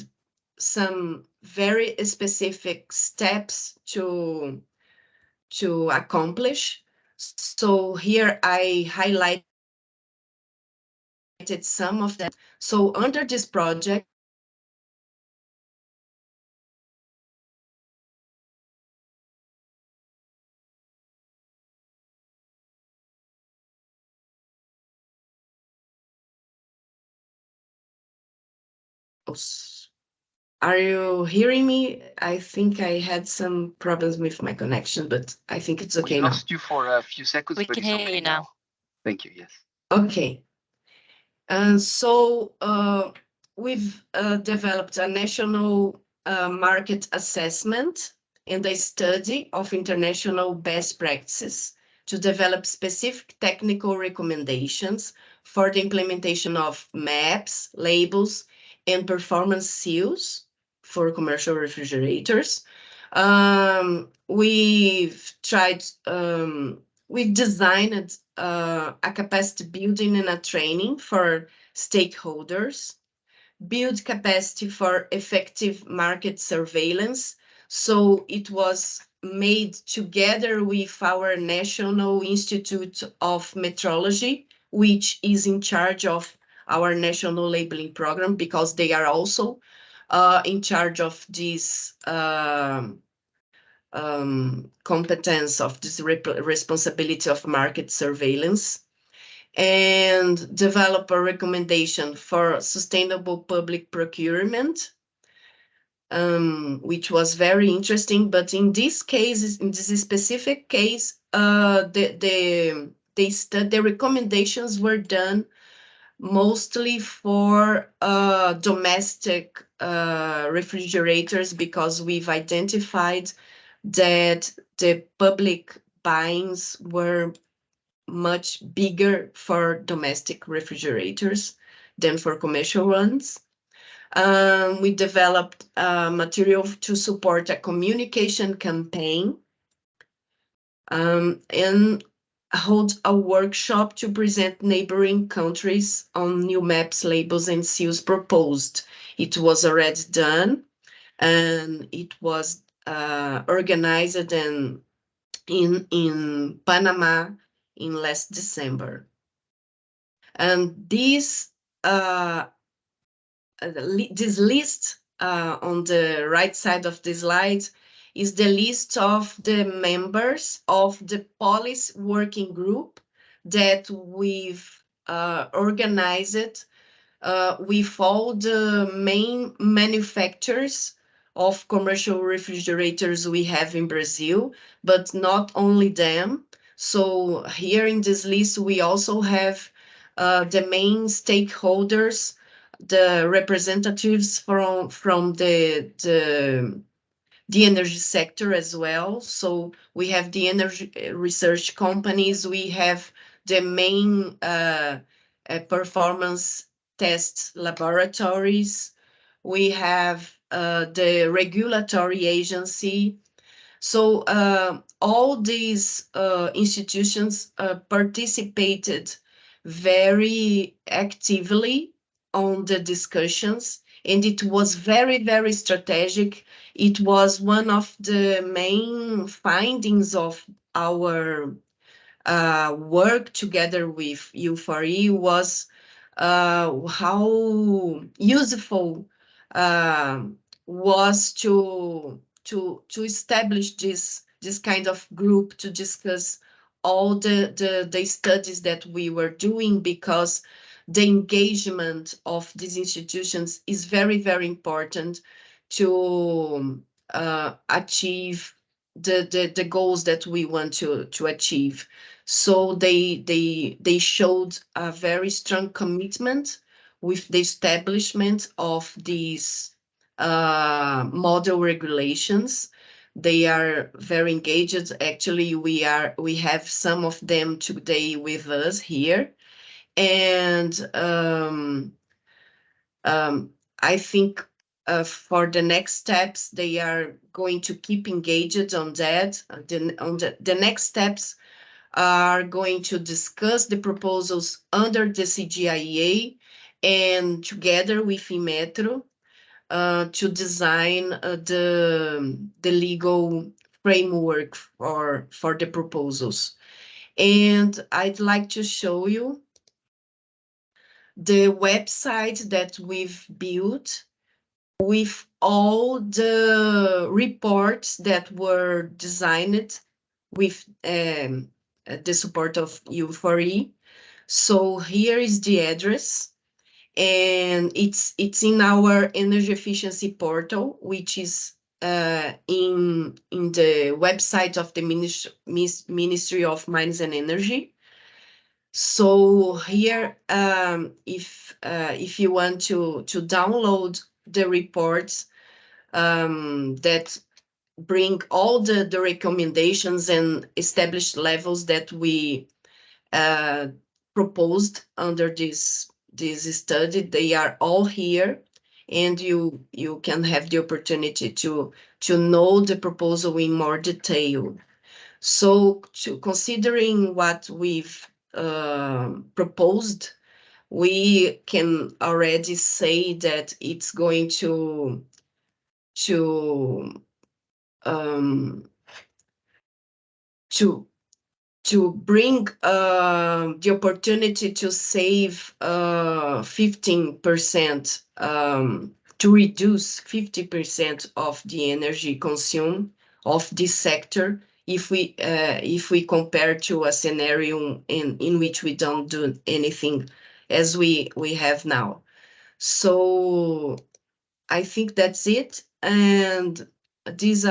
S5: some very specific steps to accomplish. So here I highlighted some of them. So under this project, are you hearing me? I think I had some problems with my connection, but I think it's okay
S1: We
S5: now.
S1: lost you for a few seconds,
S2: We
S1: but
S2: can
S1: it's
S2: hear
S1: okay
S2: you now.
S1: Thank you. Yes.
S5: Okay. And so we've developed a national market assessment and a study of international best practices to develop specific technical recommendations for the implementation of maps, labels, and performance seals for commercial refrigerators. We've designed a capacity building and a training for stakeholders, build capacity for effective market surveillance. So it was made together with our National Institute of Metrology, which is in charge of our national labeling program, because they are also in charge of this competence, of this responsibility of market surveillance, and develop a recommendation for sustainable public procurement, which was very interesting. But in this case, in this specific case, the recommendations were done mostly for domestic refrigerators, because we've identified that the public buyings were much bigger for domestic refrigerators than for commercial ones. We developed material to support a communication campaign, and hold a workshop to present neighboring countries on new maps, labels, and seals proposed. It was already done, and it was organized in Panama in last December. And this list on the right side of the slide is the list of the members of the policy working group that we've organized with all the main manufacturers of commercial refrigerators we have in Brazil, but not only them. So here in this list, we also have the main stakeholders, the representatives from the energy sector as well. So we have the energy research companies, we have the main performance test laboratories, we have the regulatory agency. So all these institutions participated very actively on the discussions, and it was very, very strategic. It was one of the main findings of our work together with U4E, was how useful was to establish this kind of group to discuss all the studies that we were doing, because the engagement of these institutions is very, very important to achieve the goals that we want to achieve. So they showed a very strong commitment with the establishment of these model regulations. They are very engaged. Actually, we have some of them today with us here, and I think for the next steps, they are going to keep engaged on that. The next steps are going to discuss the proposals under the CGIEA and together with Inmetro to design the legal framework for the proposals. And I'd like to show you the website that we've built with all the reports that were designed with the support of U4E. So here is the address, and it's in our energy efficiency portal, which is in the website of the Ministry of Mines and Energy. So here, if you want to download the reports that bring all the recommendations and established levels that we proposed under this study, they are all here, and you can have the opportunity to know the proposal in more detail. So considering what we've proposed, we can already say that it's going to bring the opportunity to save 15%, to reduce 50% of the energy consumed of this sector if we compare to a scenario in which we don't do anything as we have now. So I think that's it, and this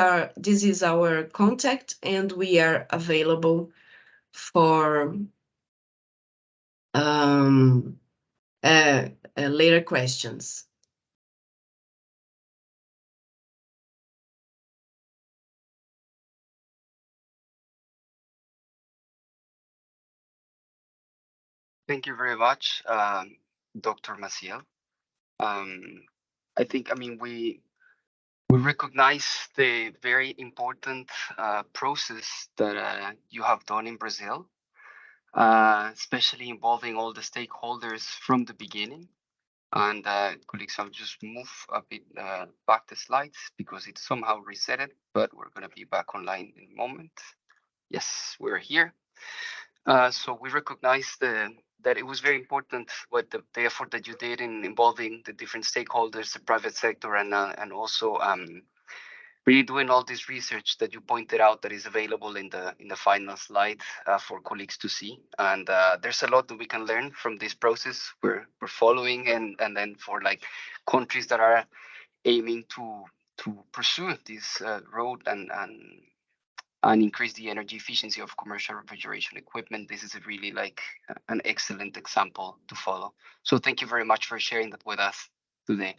S5: is our contact, and we are available for later questions.
S1: Thank you very much, Dr. Maciel. I think, I mean, we recognize the very important process that you have done in Brazil, especially involving all the stakeholders from the beginning. And colleagues, I'll just move a bit back the slides because it somehow reset it, but we're going to be back online in a moment. Yes, we're here. So we recognize that it was very important what the effort that you did in involving the different stakeholders, the private sector, and also really doing all this research that you pointed out that is available in the final slide for colleagues to see. And there's a lot that we can learn from this process we're following, and then for like countries that are aiming to pursue this road and increase the energy efficiency of commercial refrigeration equipment. This is a really like an excellent example to follow. So thank you very much for sharing that with us today.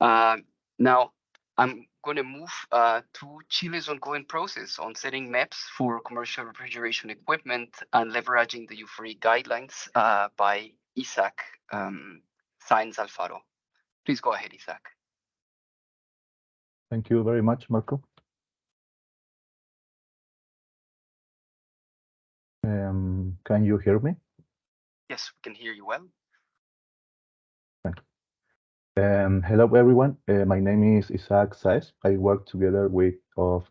S1: Now, I'm going to move to Chile's ongoing process on setting maps for commercial refrigeration equipment and leveraging the U4E guidelines by Isaac Sainz Alfaro. Please go ahead, Isaac.
S6: Thank you very much, Marco. Can you hear me?
S1: Yes, we can hear you well.
S6: Hello, everyone. My name is Isaac Saez. I work together with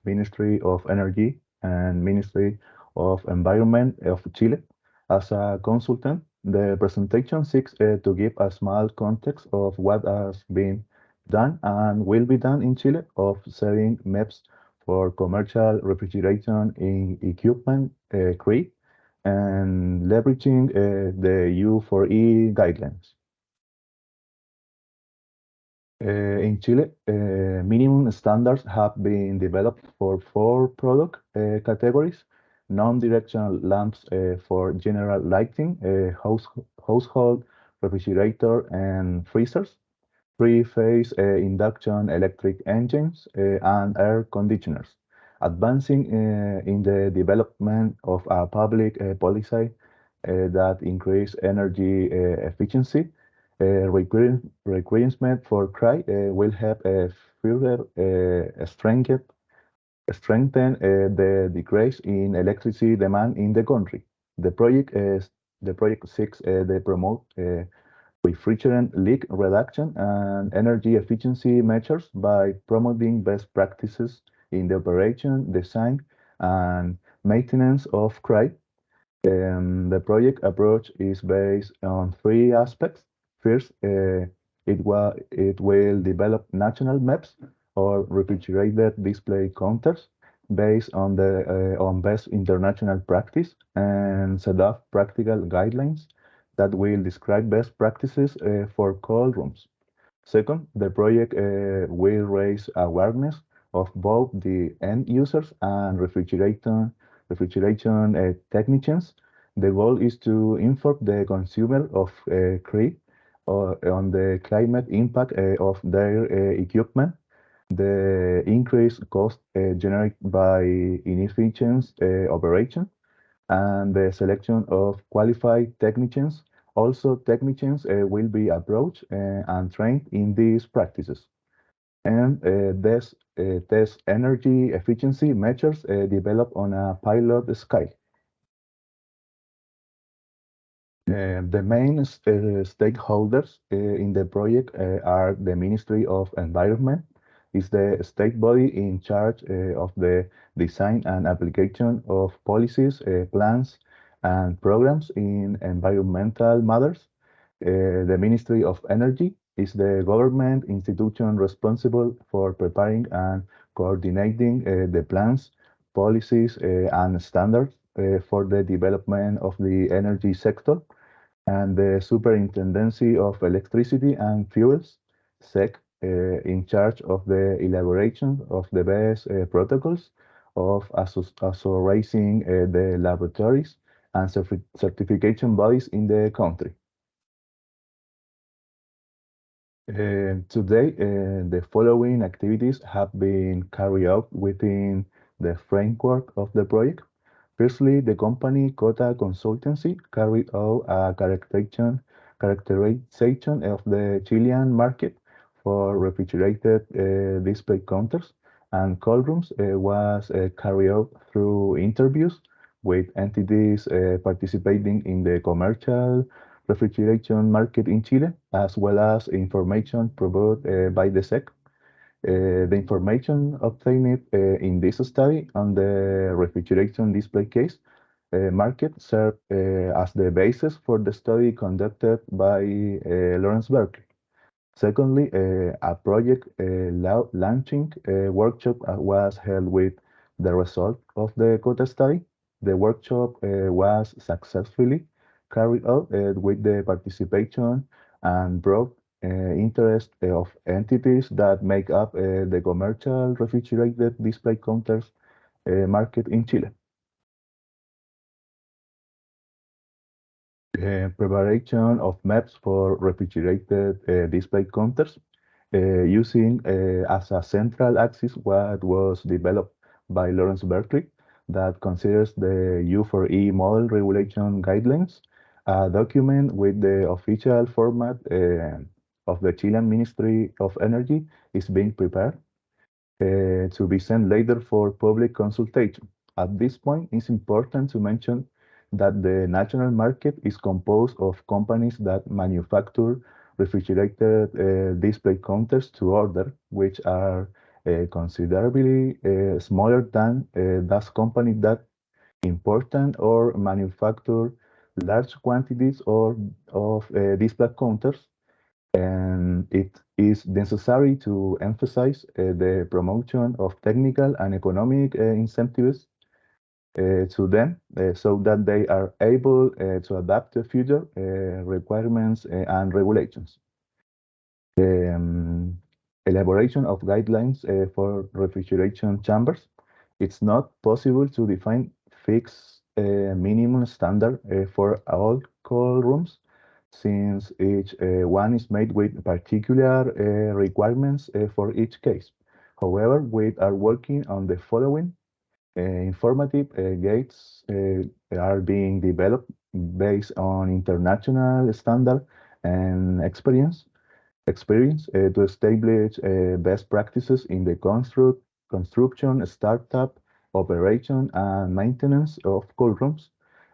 S6: Ministry of Energy and Ministry of Environment of Chile as a consultant. The presentation seeks to give a small context of what has been done and will be done in Chile of setting maps for commercial refrigeration in equipment CRE and leveraging the U4E guidelines. In Chile, minimum standards have been developed for four product categories: non-directional lamps for general lighting, household refrigerator and freezers, three-phase induction electric engines, and air conditioners, advancing in the development of a public policy that increase energy efficiency. Requirement for CRY will help further strengthen the decrease in electricity demand in the country. The project seeks the promote refrigerant leak reduction and energy efficiency measures by promoting best practices in the operation, design, and maintenance of CRY. The project approach is based on three aspects. First, it will develop national maps or refrigerated display counters based on the on best international practice and set up practical guidelines that will describe best practices for cold rooms. Second, the project will raise awareness of both the end users and refrigeration technicians. The goal is to inform the consumer of CRE on the climate impact of their equipment, the increased cost generated by inefficient operation, and the selection of qualified technicians. Also, technicians will be approached and trained in these practices. And this test energy efficiency measures developed on a pilot scale. The main stakeholders in the project are the Ministry of Environment, is the state body in charge of the design and application of policies, plans, and programs in environmental matters. The Ministry of Energy is the government institution responsible for preparing and coordinating the plans, policies, and standards for the development of the energy sector, and the Superintendency of Electricity and Fuels, SEC, in charge of the elaboration of the best protocols of authorizing the laboratories and certification bodies in the country. Today, the following activities have been carried out within the framework of the project. Firstly, the company Cota Consultancy carried out a characterization of the Chilean market for refrigerated display counters and cold rooms was carried out through interviews with entities participating in the commercial refrigeration market in Chile, as well as information provided by the SEC. The information obtained in this study on the refrigeration display case market served as the basis for the study conducted by Lawrence Berkeley. Secondly, a project launching workshop was held with the result of the COTA study. The workshop was successfully carried out with the participation and broad interest of entities that make up the commercial refrigerated display counters market in Chile. Preparation of maps for refrigerated display counters using as a central axis what was developed by Lawrence Berkeley that considers the U4E model regulation guidelines. A document with the official format of the Chilean Ministry of Energy is being prepared to be sent later for public consultation. At this point, it's important to mention that the national market is composed of companies that manufacture refrigerated display counters to order, which are considerably smaller than those companies that import or manufacture large quantities of display counters. And it is necessary to emphasize the promotion of technical and economic incentives to them so that they are able to adapt to future requirements and regulations. The elaboration of guidelines for refrigeration chambers. It's not possible to define fixed minimum standard for all cold rooms, since each one is made with particular requirements for each case. However, we are working on the following. Informative gates are being developed based on international standard and experience to establish best practices in the construction, startup, operation, and maintenance of cold rooms.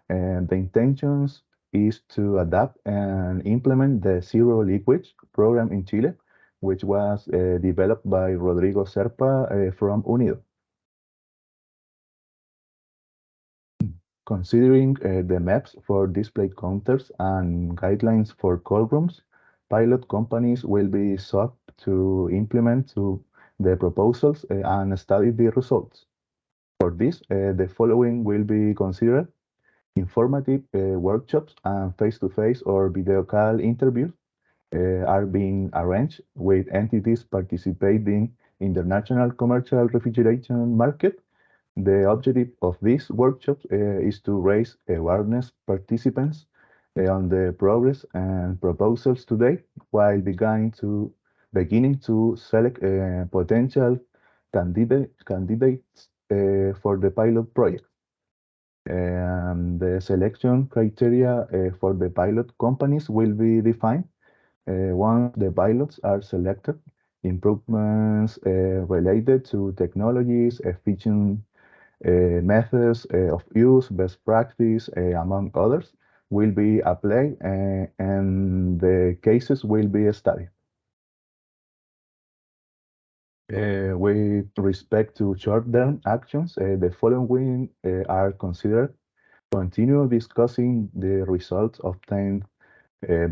S6: And the intentions is to adapt and implement the Zero Liquids program in Chile, which was developed by Rodrigo Serpa from UNIDO. Considering the maps for display counters and guidelines for cold rooms, pilot companies will be sought to implement to the proposals and study the results. For this, the following will be considered: informative workshops and face-to-face or video call interviews are being arranged with entities participating in the national commercial refrigeration market. The objective of these workshops is to raise awareness participants on the progress and proposals today, while beginning to select potential candidates for the pilot project. The selection criteria for the pilot companies will be defined once the pilots are selected. Improvements related to technologies, efficient methods of use, best practice, among others, will be applied and the cases will be studied. With respect to short-term actions, the following are considered: continue discussing the results obtained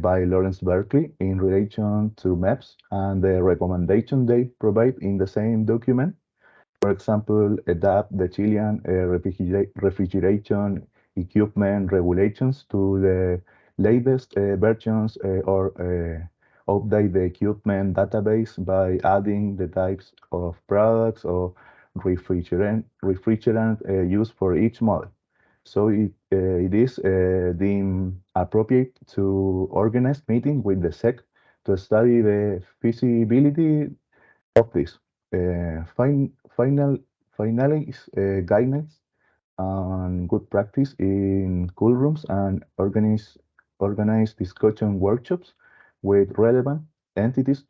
S6: by Lawrence Berkeley in relation to maps and the recommendation they provide in the same document. For example, adapt the Chilean refrigeration equipment regulations to the latest versions or update the equipment database by adding the types of products or refrigerant used for each model. So it is deemed appropriate to organize meeting with the SEC to study the feasibility of this. Final finalize guidelines on good practice in cool rooms and organize discussion workshops with relevant entities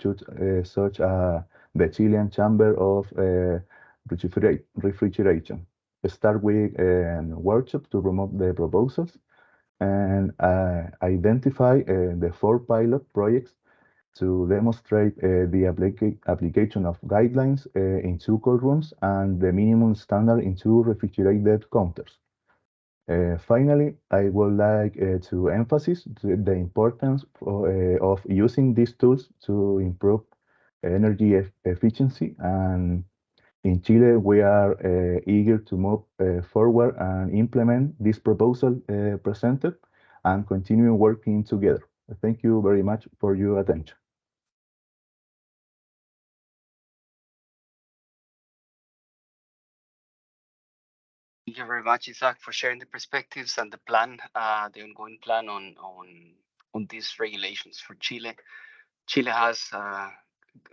S6: such as the Chilean Chamber of Refrigeration. Start with a workshop to promote the proposals and identify the 4 pilot projects to demonstrate the application of guidelines in 2 cold rooms and the minimum standard in 2 refrigerated counters. Finally, I would like to emphasize the importance of using these tools to improve energy efficiency. And in Chile, we are eager to move forward and implement this proposal presented and continue working together. Thank you very much for your attention.
S1: Thank you very much, Isaac, for sharing the perspectives and the plan, the ongoing plan on these regulations for Chile. Chile has a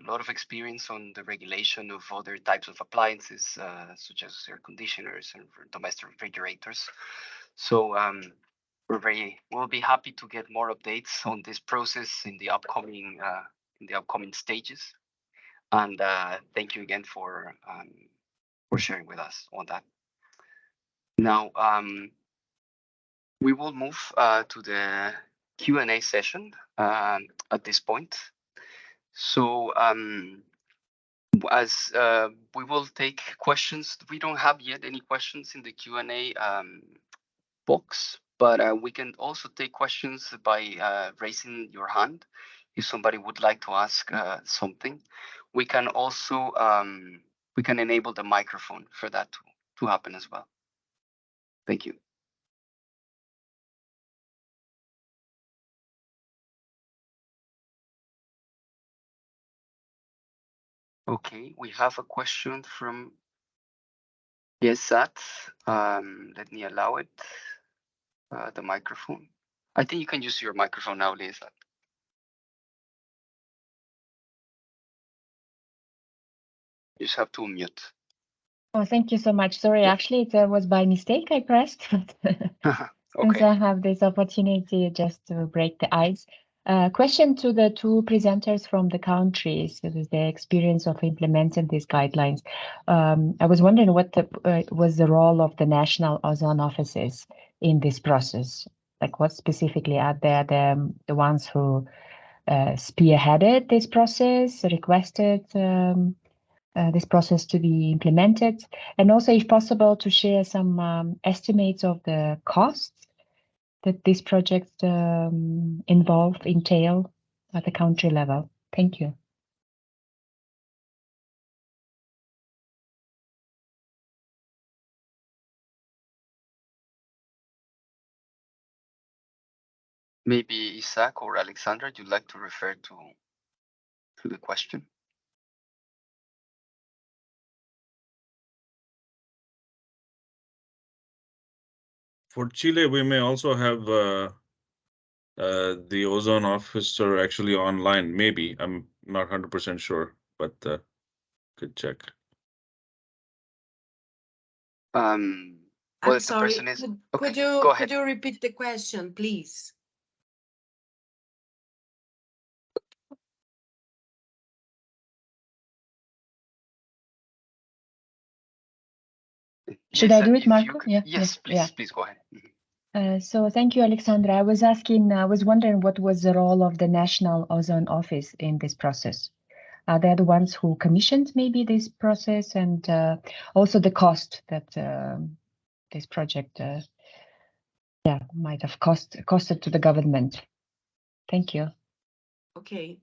S1: lot of experience on the regulation of other types of appliances, such as air conditioners and domestic refrigerators. So we'll be happy to get more updates on this process in the upcoming stages. And thank you again for sharing with us on that. Now, we will move to the Q&A session at this point. So as we will take questions, we don't have yet any questions in the Q&A box, but we can also take questions by raising your hand. if somebody would like to ask something. We can also we can enable the microphone for that to happen as well. Thank you. Okay, we have a question from Yesat. Let me allow it. The microphone. I think you can use your microphone now, Yesat. You just have to unmute.
S7: Oh, thank you so much. Sorry,
S1: Yeah.
S7: actually, it was by mistake I pressed. Since
S1: Okay.
S7: I have this opportunity just to break the ice. Question to the two presenters from the countries with their experience of implementing these guidelines. I was wondering what was the role of the national ozone offices in this process? Like what specifically are they the ones who spearheaded this process, requested this process to be implemented, and also, if possible, to share some estimates of the costs that this project entail at the country level. Thank you.
S1: Maybe Isaac or Alexandra, you'd like to refer to the question?
S4: For Chile, we may also have the ozone officer actually online. Maybe, I'm not 100% sure, but could check.
S1: Well,
S5: I'm
S1: if the person
S5: sorry.
S1: is
S5: Could
S1: go ahead.
S5: you repeat the question, please?
S7: Should I do it,
S1: if you
S7: Marco?
S1: could-
S7: Yeah.
S1: Yes, please, please go ahead.
S7: So thank you, Alexandra. I was wondering what was the role of the National Ozone Office in this process. Are they the ones who commissioned maybe this process, and also the cost that this project might have costed to the government? Thank you.
S5: Okay.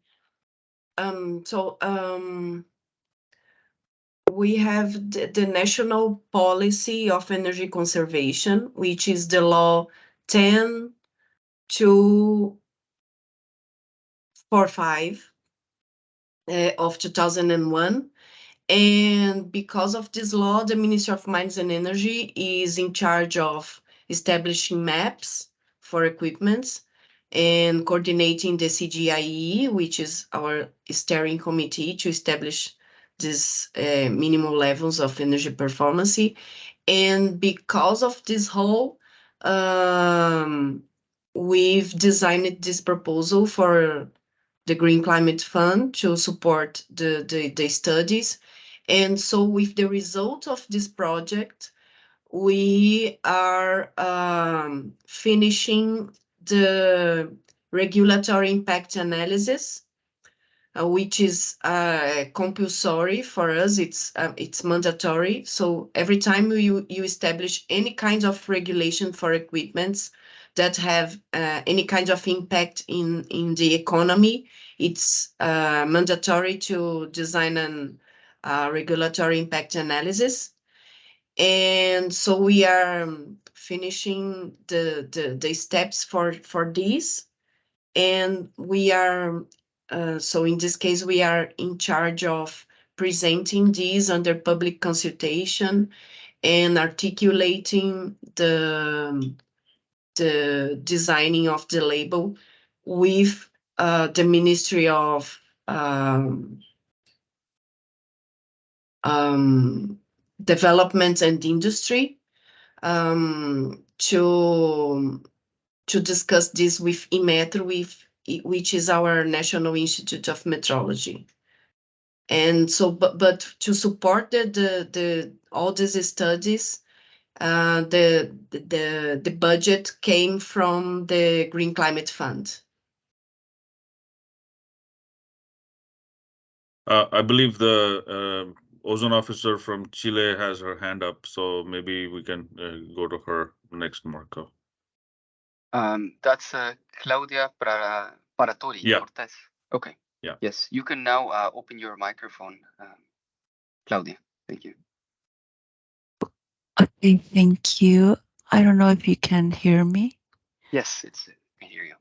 S5: We have the National Policy of Energy Conservation, which is the law 10245 of 2001. And because of this law, the Ministry of Mines and Energy is in charge of establishing maps for equipments and coordinating the CGIE, which is our steering committee to establish these minimum levels of energy performance. And because of this whole, we've designed this proposal for the Green Climate Fund to support the studies. And so with the result of this project, we are finishing the regulatory impact analysis, which is compulsory for us. It's mandatory. So every time you establish any kind of regulation for equipments that have any kind of impact in the economy, it's mandatory to design an regulatory impact analysis. And so we are finishing the steps for this. And we are, so in this case, we are in charge of presenting these under public consultation and articulating the designing of the label with the Ministry of Development and Industry to discuss this with IMETRO, which is our National Institute of Metrology. And so, but to support all these studies, the budget came from the Green Climate Fund.
S4: I believe the ozone officer from Chile has her hand up, so maybe we can go to her next, Marco.
S1: That's Claudia Paratori
S4: Yeah.
S1: Cortez. Okay.
S4: Yeah.
S1: Yes, you can now open your microphone, Claudia. Thank you.
S8: Okay, thank you. I don't know if you can hear me.
S1: Yes, I can hear you.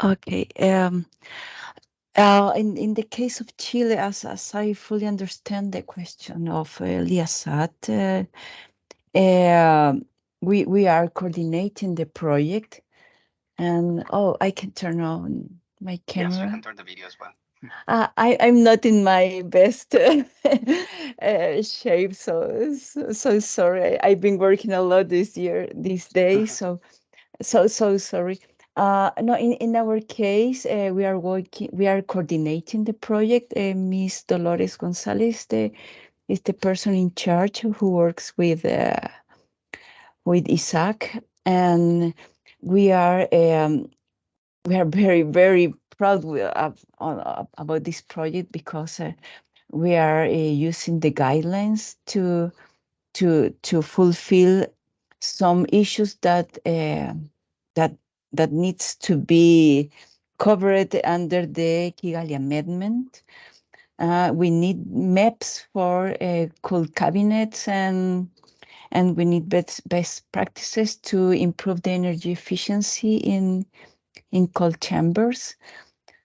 S8: Okay. In the case of Chile, as I fully understand the question of Liasat, we are coordinating the project, and I can turn on my camera.
S1: Yes, you can turn the video as well.
S8: I'm not in my best shape, so sorry. I've been working a lot these days, so sorry. No, in our case, we are coordinating the project. Miss Dolores Gonzalez is the person in charge who works with Isaac, and we are very, very proud about this project because we are using the guidelines to fulfill some issues that needs to be covered under the Kigali Amendment. We need maps for cool cabinets, and we need best practices to improve the energy efficiency in cold chambers.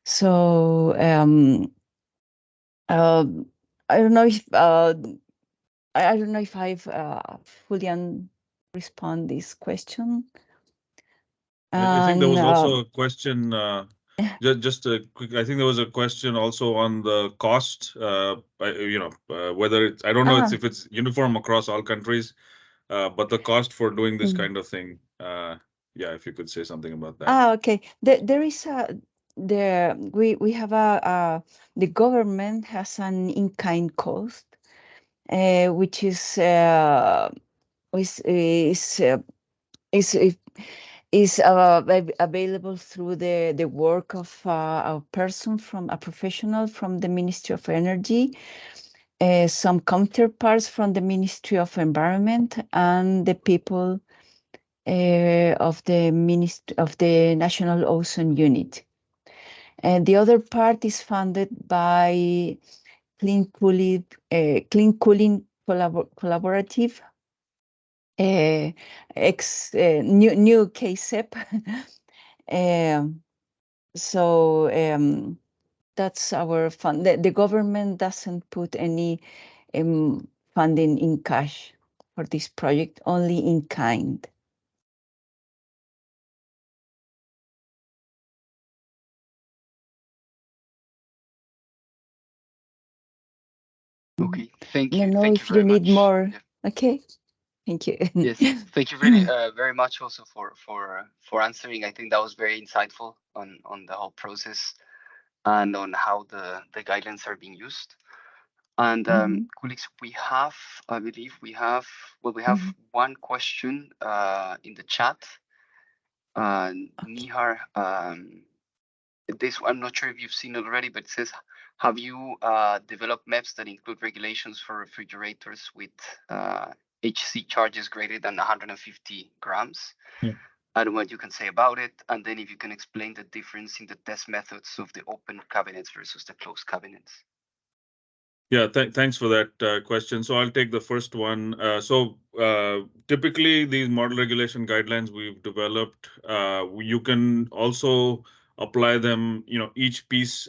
S8: So I don't know if I don't know if I've fully respond this question.
S4: I think there was
S8: And,
S4: also a question, just a quick, I think there was a question also on the cost, whether it's, I don't know if it's uniform across all countries, but the cost for doing this kind of thing. Yeah, if you could say something about that.
S8: Okay. There is we have the government has an in-kind cost, which is available through the work of a professional from the Ministry of Energy, some counterparts from the Ministry of Environment, and the people of the National Ozone Unit. And the other part is funded by Clean Cooling Collaborative, new KSEP. So that's our fund. The government doesn't put any funding in cash for this project, only in kind.
S1: Okay, thank
S8: I
S1: you.
S8: don't know
S1: Thank you
S8: if you
S1: very
S8: need
S1: much.
S8: more.
S1: Yeah.
S8: Okay, thank you.
S1: Yes, thank you really very much also for answering. I think that was very insightful on the whole process and on how the guidelines are being used. And colleagues, I believe we have one question in the chat. Nihar, I'm not sure if you've seen it already, but it says, have you developed maps that include regulations for refrigerators with HC charges greater than 150 grams?
S4: Yeah.
S1: I don't know what you can say about it. And then if you can explain the difference in the test methods of the open cabinets versus the closed cabinets.
S4: Yeah, thanks for that question. So I'll take the first one. Typically, these model regulation guidelines we've developed, you can also apply them, each piece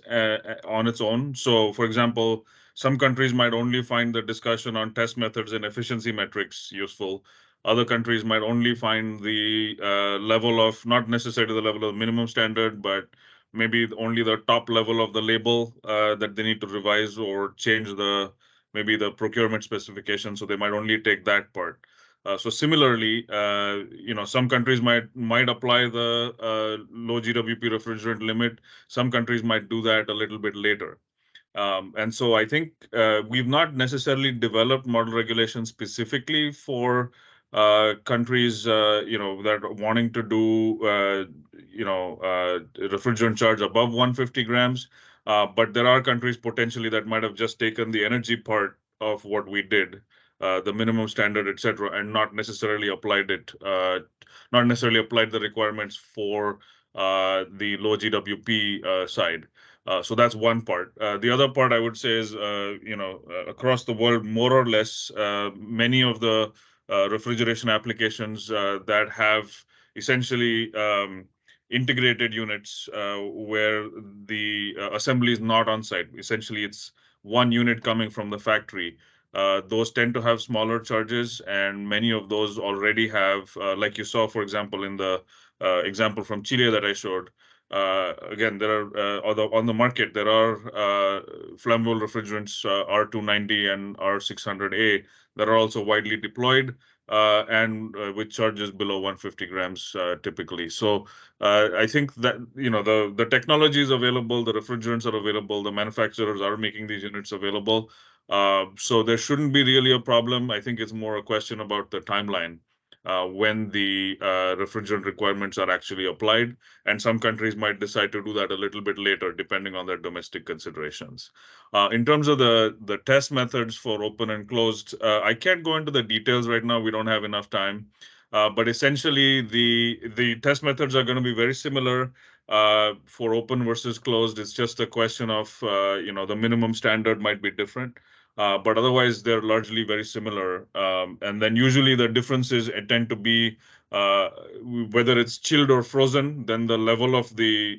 S4: on its own. So, for example, some countries might only find the discussion on test methods and efficiency metrics useful. Other countries might only find the level of, not necessarily the level of minimum standard, but maybe only the top level of the label that they need to revise or change maybe the procurement specification. So they might only take that part. So similarly, some countries might apply the low GWP refrigerant limit. Some countries might do that a little bit later. And so I think we've not necessarily developed model regulations specifically for countries, that are wanting to do, refrigerant charge above 150 grams. But there are countries potentially that might have just taken the energy part of what we did, the minimum standard, et cetera, and not necessarily applied the requirements for the low GWP side. So that's one part. The other part I would say is, across the world, more or less, many of the refrigeration applications that have essentially integrated units where the assembly is not on site. Essentially, it's one unit coming from the factory. Those tend to have smaller charges, and many of those already have, like you saw, for example, in the example from Chile that I showed. Again, there are on the market, there are flammable refrigerants R290 and R600A that are also widely deployed and with charges below 150 grams typically. So I think that the technology is available, the refrigerants are available, the manufacturers are making these units available. So there shouldn't be really a problem. I think it's more a question about the timeline when the refrigerant requirements are actually applied. And some countries might decide to do that a little bit later, depending on their domestic considerations. In terms of the test methods for open and closed, I can't go into the details right now. We don't have enough time. But essentially, the test methods are going to be very similar for open versus closed. It's just a question of, the minimum standard might be different. But otherwise, they're largely very similar. And then usually the differences tend to be whether it's chilled or frozen, then the level of the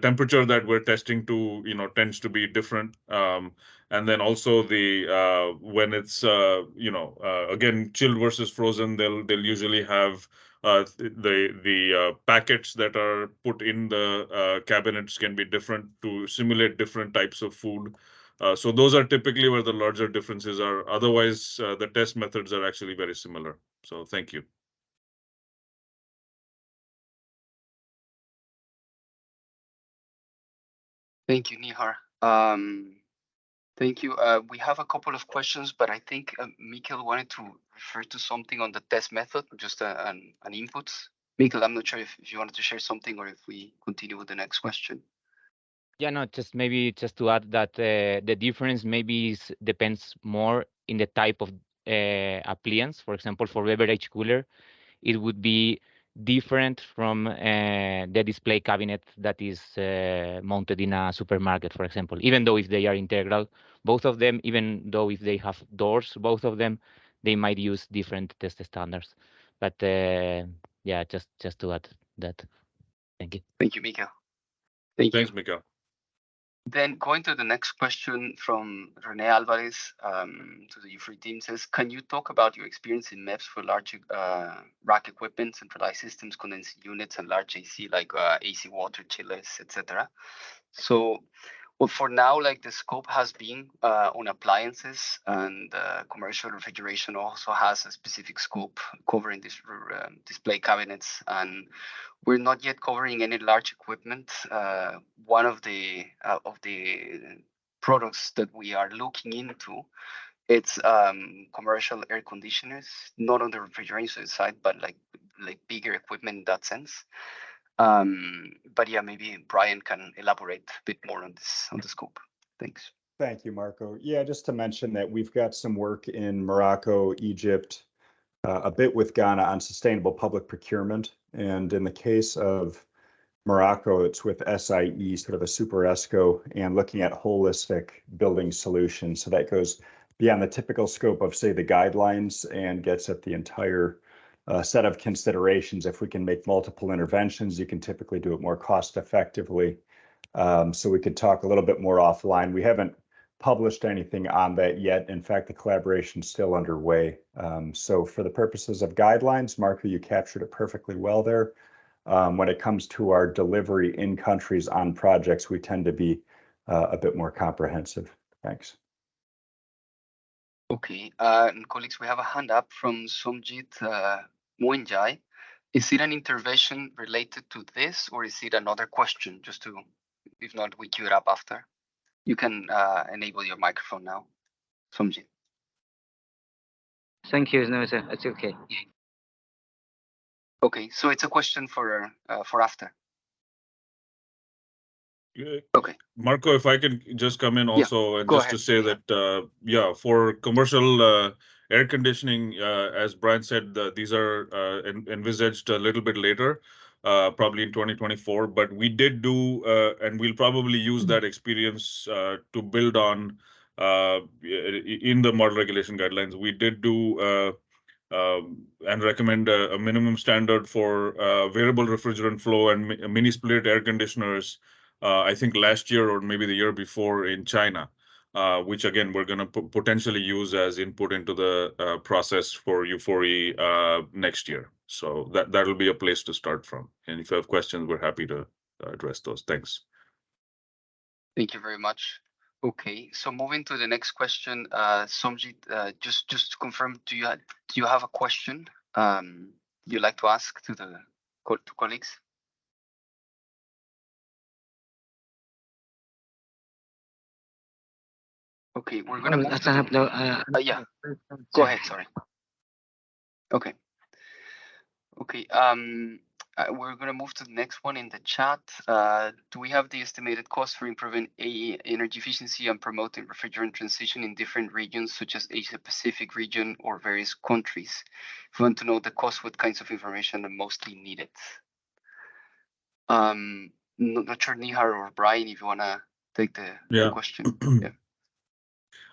S4: temperature that we're testing to, tends to be different. And then also when it's, again, chilled versus frozen, they'll usually have the packets that are put in the cabinets can be different to simulate different types of food. So those are typically where the larger differences are. Otherwise, the test methods are actually very similar. So thank you.
S1: Thank you, Nihar. Thank you. We have a couple of questions, but I think Mikkel wanted to refer to something on the test method, just an input. Mikkel, I'm not sure if you wanted to share something or if we continue with the next question.
S9: Yeah, no, just to add that the difference maybe depends more in the type of appliance. For example, for beverage cooler, it would be different from the display cabinet that is mounted in a supermarket, for example. Even though if they are integral, both of them, even though if they have doors, both of them, they might use different test standards. But yeah, just to add that. Thank you.
S1: Thank you, Mikkel. Thank you.
S4: Thanks, Mikkel.
S1: Then going to the next question from Rene Alvarez to the U3 team says, can you talk about your experience in MEPS for large rack equipment, centralized systems, condensing units, and large AC, like AC water chillers, etc.? So, well, for now, like the scope has been on appliances, and commercial refrigeration also has a specific scope covering this display cabinets, and we're not yet covering any large equipment. One of the products that we are looking into, it's commercial air conditioners, not on the refrigeration side, but like bigger equipment in that sense. But yeah, maybe Brian can elaborate a bit more on the scope. Thanks.
S3: Thank you, Marco. Yeah, just to mention that we've got some work in Morocco, Egypt, a bit with Ghana on sustainable public procurement. And in the case of Morocco, it's with SIE, sort of a super ESCO, and looking at holistic building solutions. So that goes beyond the typical scope of, say, the guidelines and gets at the entire set of considerations. If we can make multiple interventions, you can typically do it more cost effectively. So we could talk a little bit more offline. We haven't published anything on that yet. In fact, the collaboration is still underway. So for the purposes of guidelines, Marco, you captured it perfectly well there. When it comes to our delivery in countries on projects, we tend to be a bit more comprehensive. Thanks.
S1: Okay, and colleagues, we have a hand up from Somjit Moenjai. Is it an intervention related to this, or is it another question? Just to, if not, we queue it up after. You can enable your microphone now, Somjit.
S10: Thank you. No, it's okay.
S1: Okay, so it's a question for after. Okay,
S4: Marco, if I can just come in also, and just
S1: ahead.
S4: to say that, yeah, for commercial air conditioning, as Brian said, these are envisaged a little bit later. probably in 2024. But we did do, and we'll probably use that experience to build on in the model regulation guidelines. We did do and recommend a minimum standard for variable refrigerant flow and mini split air conditioners, I think last year or maybe the year before in China, which again, we're going to potentially use as input into the process for U4E next year. So that'll be a place to start from. And if you have questions, we're happy to address those. Thanks.
S1: Thank you very much. Okay, so moving to the next question, Somjit, just to confirm, do you have a question you'd like to ask to the colleagues? Okay, we're gonna move to yeah. Go ahead. Sorry. Okay. Okay. We're going to move to the next one in the chat. Do we have the estimated cost for improving energy efficiency and promoting refrigerant transition in different regions, such as Asia Pacific region or various countries? If you want to know the cost, what kinds of information are mostly needed? Not sure, Nihar or Brian, if you want to take the question. Yeah.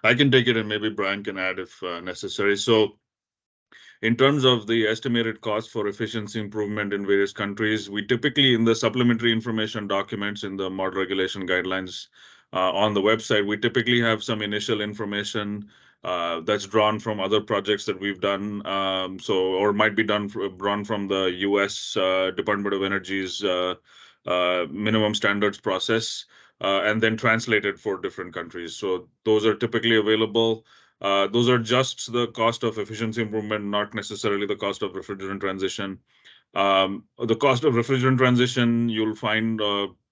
S4: I can take it, and maybe Brian can add if necessary. So in terms of the estimated cost for efficiency improvement in various countries, we typically, in the supplementary information documents in the model regulation guidelines on the website, we typically have some initial information that's drawn from other projects that we've done, or might be drawn from the U.S. Department of Energy's minimum standards process, and then translated for different countries. So those are typically available. Those are just the cost of efficiency improvement, not necessarily the cost of refrigerant transition. The cost of refrigerant transition, you'll find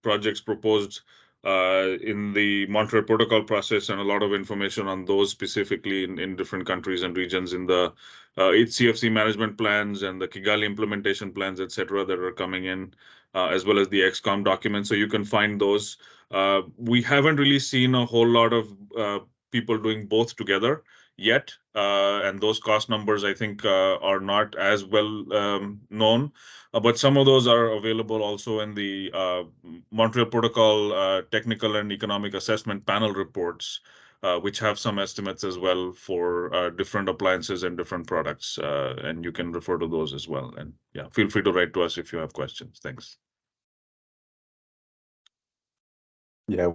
S4: projects proposed in the Montreal Protocol process, and a lot of information on those specifically in different countries and regions in the CFC management plans and the Kigali implementation plans, et cetera, that are coming in, as well as the XCOM documents. So you can find those. We haven't really seen a whole lot of people doing both together yet, and those cost numbers, I think, are not as well known, but some of those are available also in the Montreal Protocol Technical and Economic Assessment Panel reports, which have some estimates as well for different appliances and different products, and you can refer to those as well. And yeah, feel free to write to us if you have questions. Thanks.
S3: Yeah.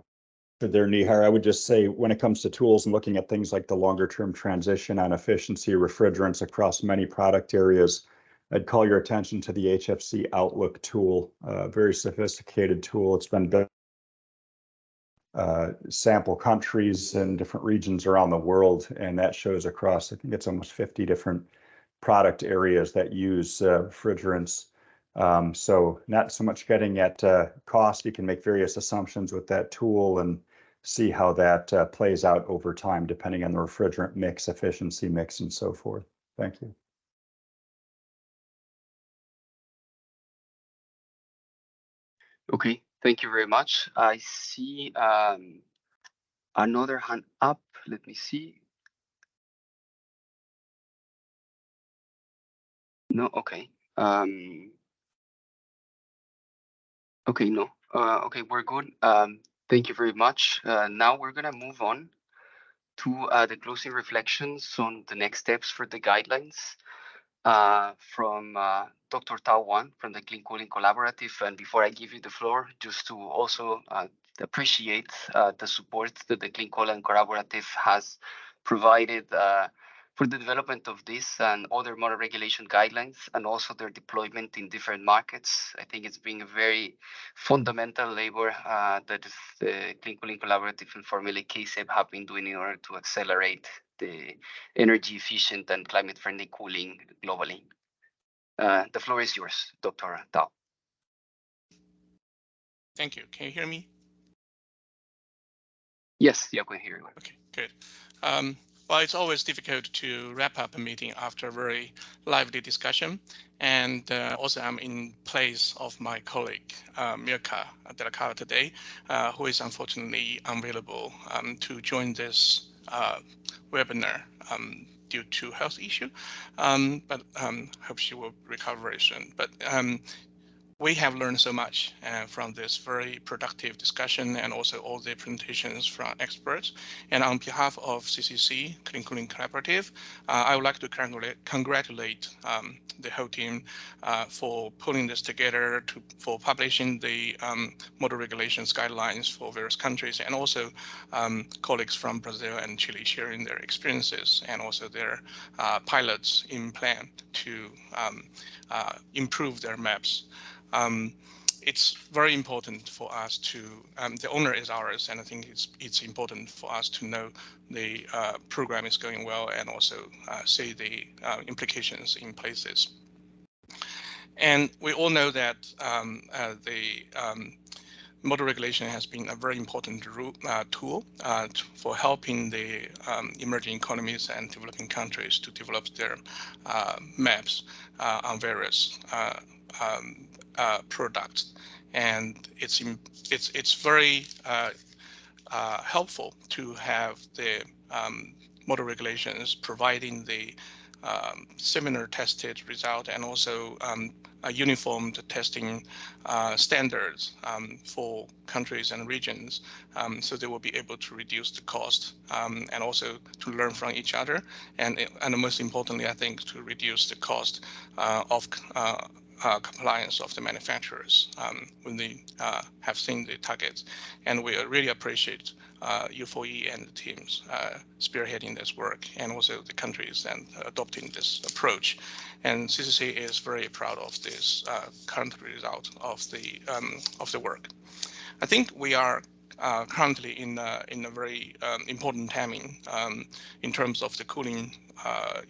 S3: There, Nihar, I would just say when it comes to tools and looking at things like the longer term transition on efficiency refrigerants across many product areas, I'd call your attention to the HFC Outlook tool, a very sophisticated tool. It's been built sample countries and different regions around the world, and that shows across, I think it's almost 50 different product areas that use refrigerants. So not so much getting at cost. You can make various assumptions with that tool and see how that plays out over time, depending on the refrigerant mix, efficiency mix, and so forth. Thank you.
S1: Okay, thank you very much. I see another hand up. Let me see. No, okay. Okay, no. Okay, we're good. Thank you very much. Now we're gonna move on to the closing reflections on the next steps for the guidelines from Dr. Tao Wan from the Clean Cooling Collaborative. And before I give you the floor, just to also appreciate the support that the Clean Cooling Collaborative has provided for the development of this and other model regulation guidelines, and also their deployment in different markets. I think it's been a very fundamental labor that the Clean Cooling Collaborative and formerly KSEP have been doing in order to accelerate the energy efficient and climate friendly cooling globally. The floor is yours, Dr. Tao.
S10: Thank you. Can you hear me?
S1: Yes, yeah, we can hear you.
S10: Okay, good. Well, it's always difficult to wrap up a meeting after a very lively discussion. And also I'm in place of my colleague, Mirka Delacava today, who is unfortunately unavailable to join this webinar due to health issue, but hope she will recover very soon. But we have learned so much from this very productive discussion and also all the presentations from experts. And on behalf of CCC, Clean Cooling Collaborative, I would like to congratulate the whole team for pulling this together, for publishing the model regulations guidelines for various countries, and also colleagues from Brazil and Chile sharing their experiences and also their pilots in plan to improve their maps. It's very important for us to, the owner is ours, and I think it's important for us to know the program is going well and also see the implications in places. And we all know that the model regulation has been a very important tool for helping the emerging economies and developing countries to develop their maps on various products, and it's very helpful to have the model regulations providing the similar tested result and also uniformed testing standards for countries and regions, so they will be able to reduce the cost and also to learn from each other, and most importantly, I think, to reduce the cost of compliance of the manufacturers when they have seen the targets. And we really appreciate U4E and the teams spearheading this work, and also the countries and adopting this approach. And CCC is very proud of this current result of the work. I think we are currently in a very important timing in terms of the cooling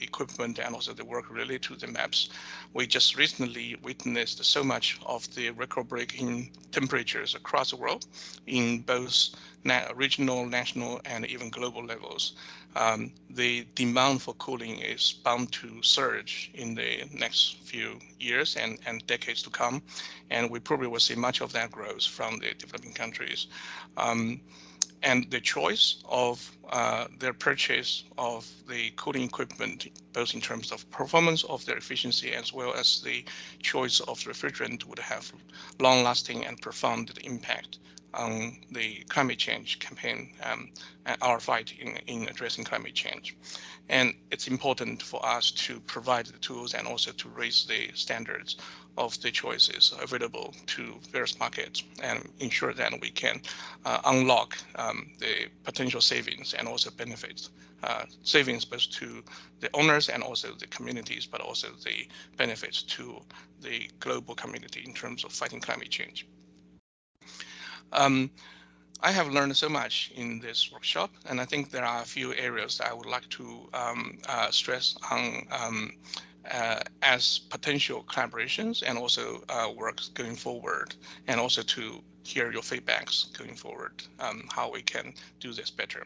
S10: equipment and also the work related to the maps. We just recently witnessed so much of the record-breaking temperatures across the world in both regional, national, and even global levels. The demand for cooling is bound to surge in the next few years and decades to come, and we probably will see much of that growth from the developing countries. And the choice of their purchase of the cooling equipment, both in terms of performance of their efficiency as well as the choice of refrigerant, would have long-lasting and profound impact on the climate change campaign, our fight in addressing climate change. And it's important for us to provide the tools and also to raise the standards of the choices available to various markets and ensure that we can unlock the potential savings and also benefits, savings both to the owners and also the communities, but also the benefits to the global community in terms of fighting climate change. I have learned so much in this workshop, and I think there are a few areas that I would like to stress on as potential collaborations and also works going forward, and also to hear your feedbacks going forward, how we can do this better.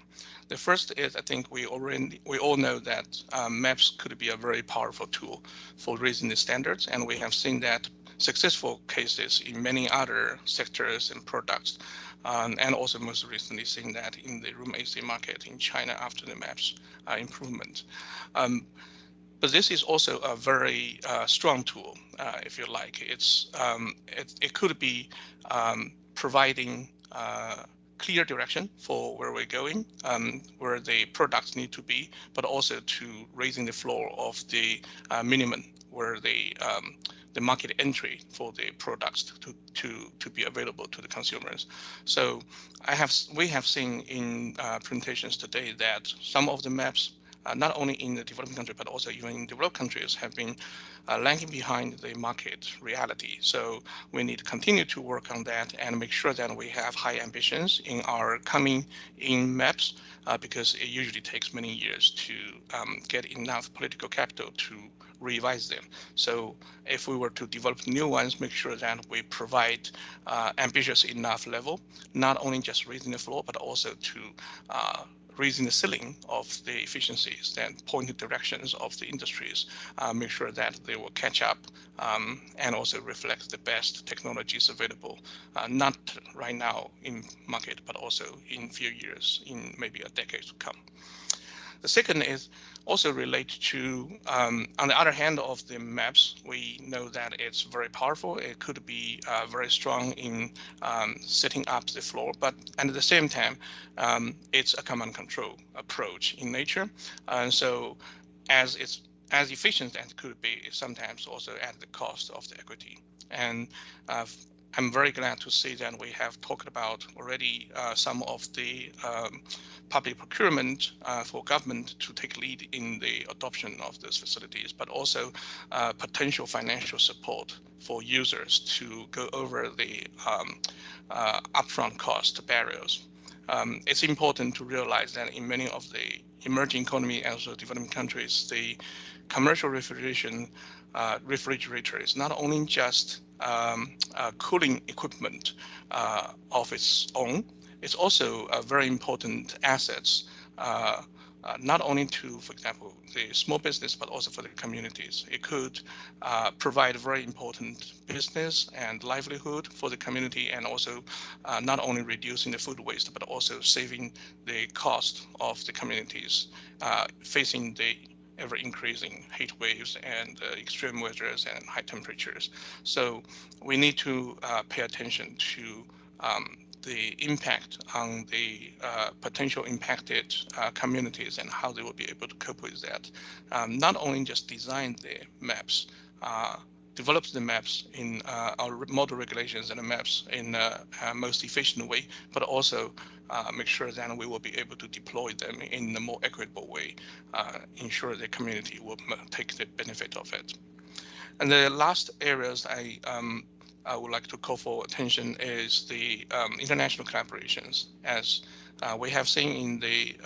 S10: The first is, I think we all know that maps could be a very powerful tool for raising the standards, and we have seen that successful cases in many other sectors and products, and also most recently seeing that in the room AC market in China after the maps improvement. But this is also a very strong tool, if you like. It could be providing clear direction for where we're going, where the products need to be, but also to raising the floor of the minimum where the market entry for the products to be available to the consumers. So we have seen in presentations today that some of the maps, not only in the developing country, but also even in developed countries, have been lagging behind the market reality. So we need to continue to work on that and make sure that we have high ambitions in our coming in maps, because it usually takes many years to get enough political capital to revise them. So if we were to develop new ones, make sure that we provide ambitious enough level, not only just raising the floor, but also to raising the ceiling of the efficiencies and pointing directions of the industries, make sure that they will catch up and also reflect the best technologies available, not right now in market, but also in few years, in maybe a decade to come. The second is also related to, on the other hand of the maps, we know that it's very powerful. It could be very strong in setting up the floor, but at the same time, it's a command control approach in nature. And so as it's as efficient as it could be, sometimes also at the cost of the equity. And I'm very glad to see that we have talked about already some of the public procurement for government to take lead in the adoption of these facilities, but also potential financial support for users to go over the upfront cost barriers. It's important to realize that in many of the emerging economy and also developing countries, the commercial refrigerator is not only just cooling equipment of its own, it's also a very important assets, not only to, for example, the small business, but also for the communities. It could provide very important business and livelihood for the community, and also not only reducing the food waste, but also saving the cost of the communities facing the ever increasing heat waves and extreme weathers and high temperatures. So we need to pay attention to the impact on the potential impacted communities and how they will be able to cope with that. Not only just design the maps, develop the maps in our model regulations and the maps in a most efficient way, but also make sure that we will be able to deploy them in a more equitable way, ensure the community will take the benefit of it. And the last areas I would like to call for attention is the international collaborations. As we have seen in the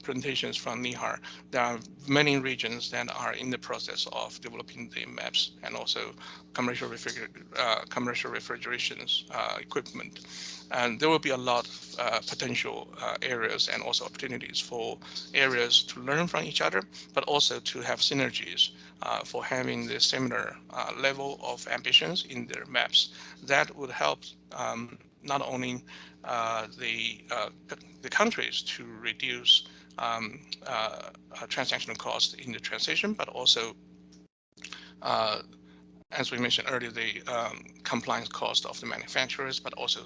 S10: presentations from Nihar, there are many regions that are in the process of developing the maps and also commercial refrigerations equipment. And there will be a lot of potential areas and also opportunities for areas to learn from each other, but also to have synergies for having the similar level of ambitions in their maps. That would help not only the countries to reduce transactional costs in the transition, but also as we mentioned earlier, the compliance cost of the manufacturers, but also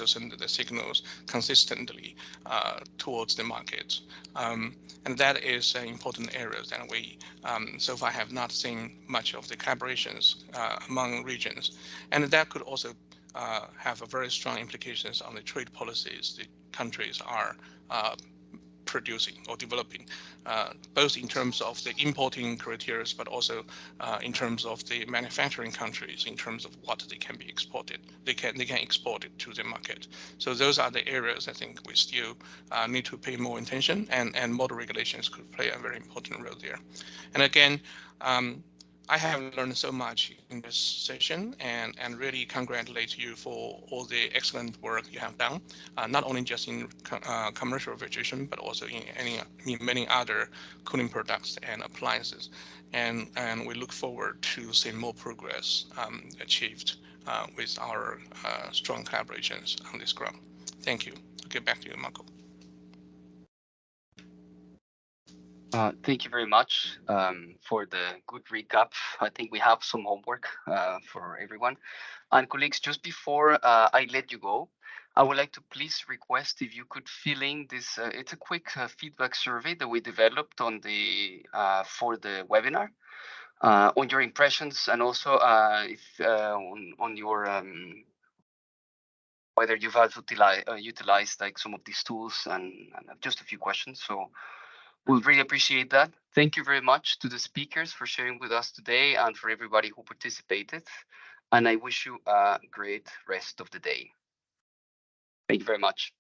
S10: send the signals consistently towards the market. And that is an important area that we so far have not seen much of the collaborations among regions. And that could also have a very strong implications on the trade policies the countries are producing or developing, both in terms of the importing criteria, but also in terms of the manufacturing countries, in terms of what they can be exported, they can export it to the market. So those are the areas I think we still need to pay more attention, and model regulations could play a very important role there. And again, I have learned so much in this session, and really congratulate you for all the excellent work you have done, not only just in commercial refrigeration, but also in many other cooling products and appliances. And we look forward to seeing more progress achieved with our strong collaborations on this ground. Thank you. I'll get back to you, Marco.
S1: Thank you very much for the good recap. I think we have some homework for everyone. And colleagues, just before I let you go, I would like to please request if you could fill in this. It's a quick feedback survey that we developed on the for the webinar on your impressions, and also if on your whether you've utilized like some of these tools, and just a few questions. So we'll really appreciate that. Thank you very much to the speakers for sharing with us today, and for everybody who participated. And I wish you a great rest of the day. Thank you very much.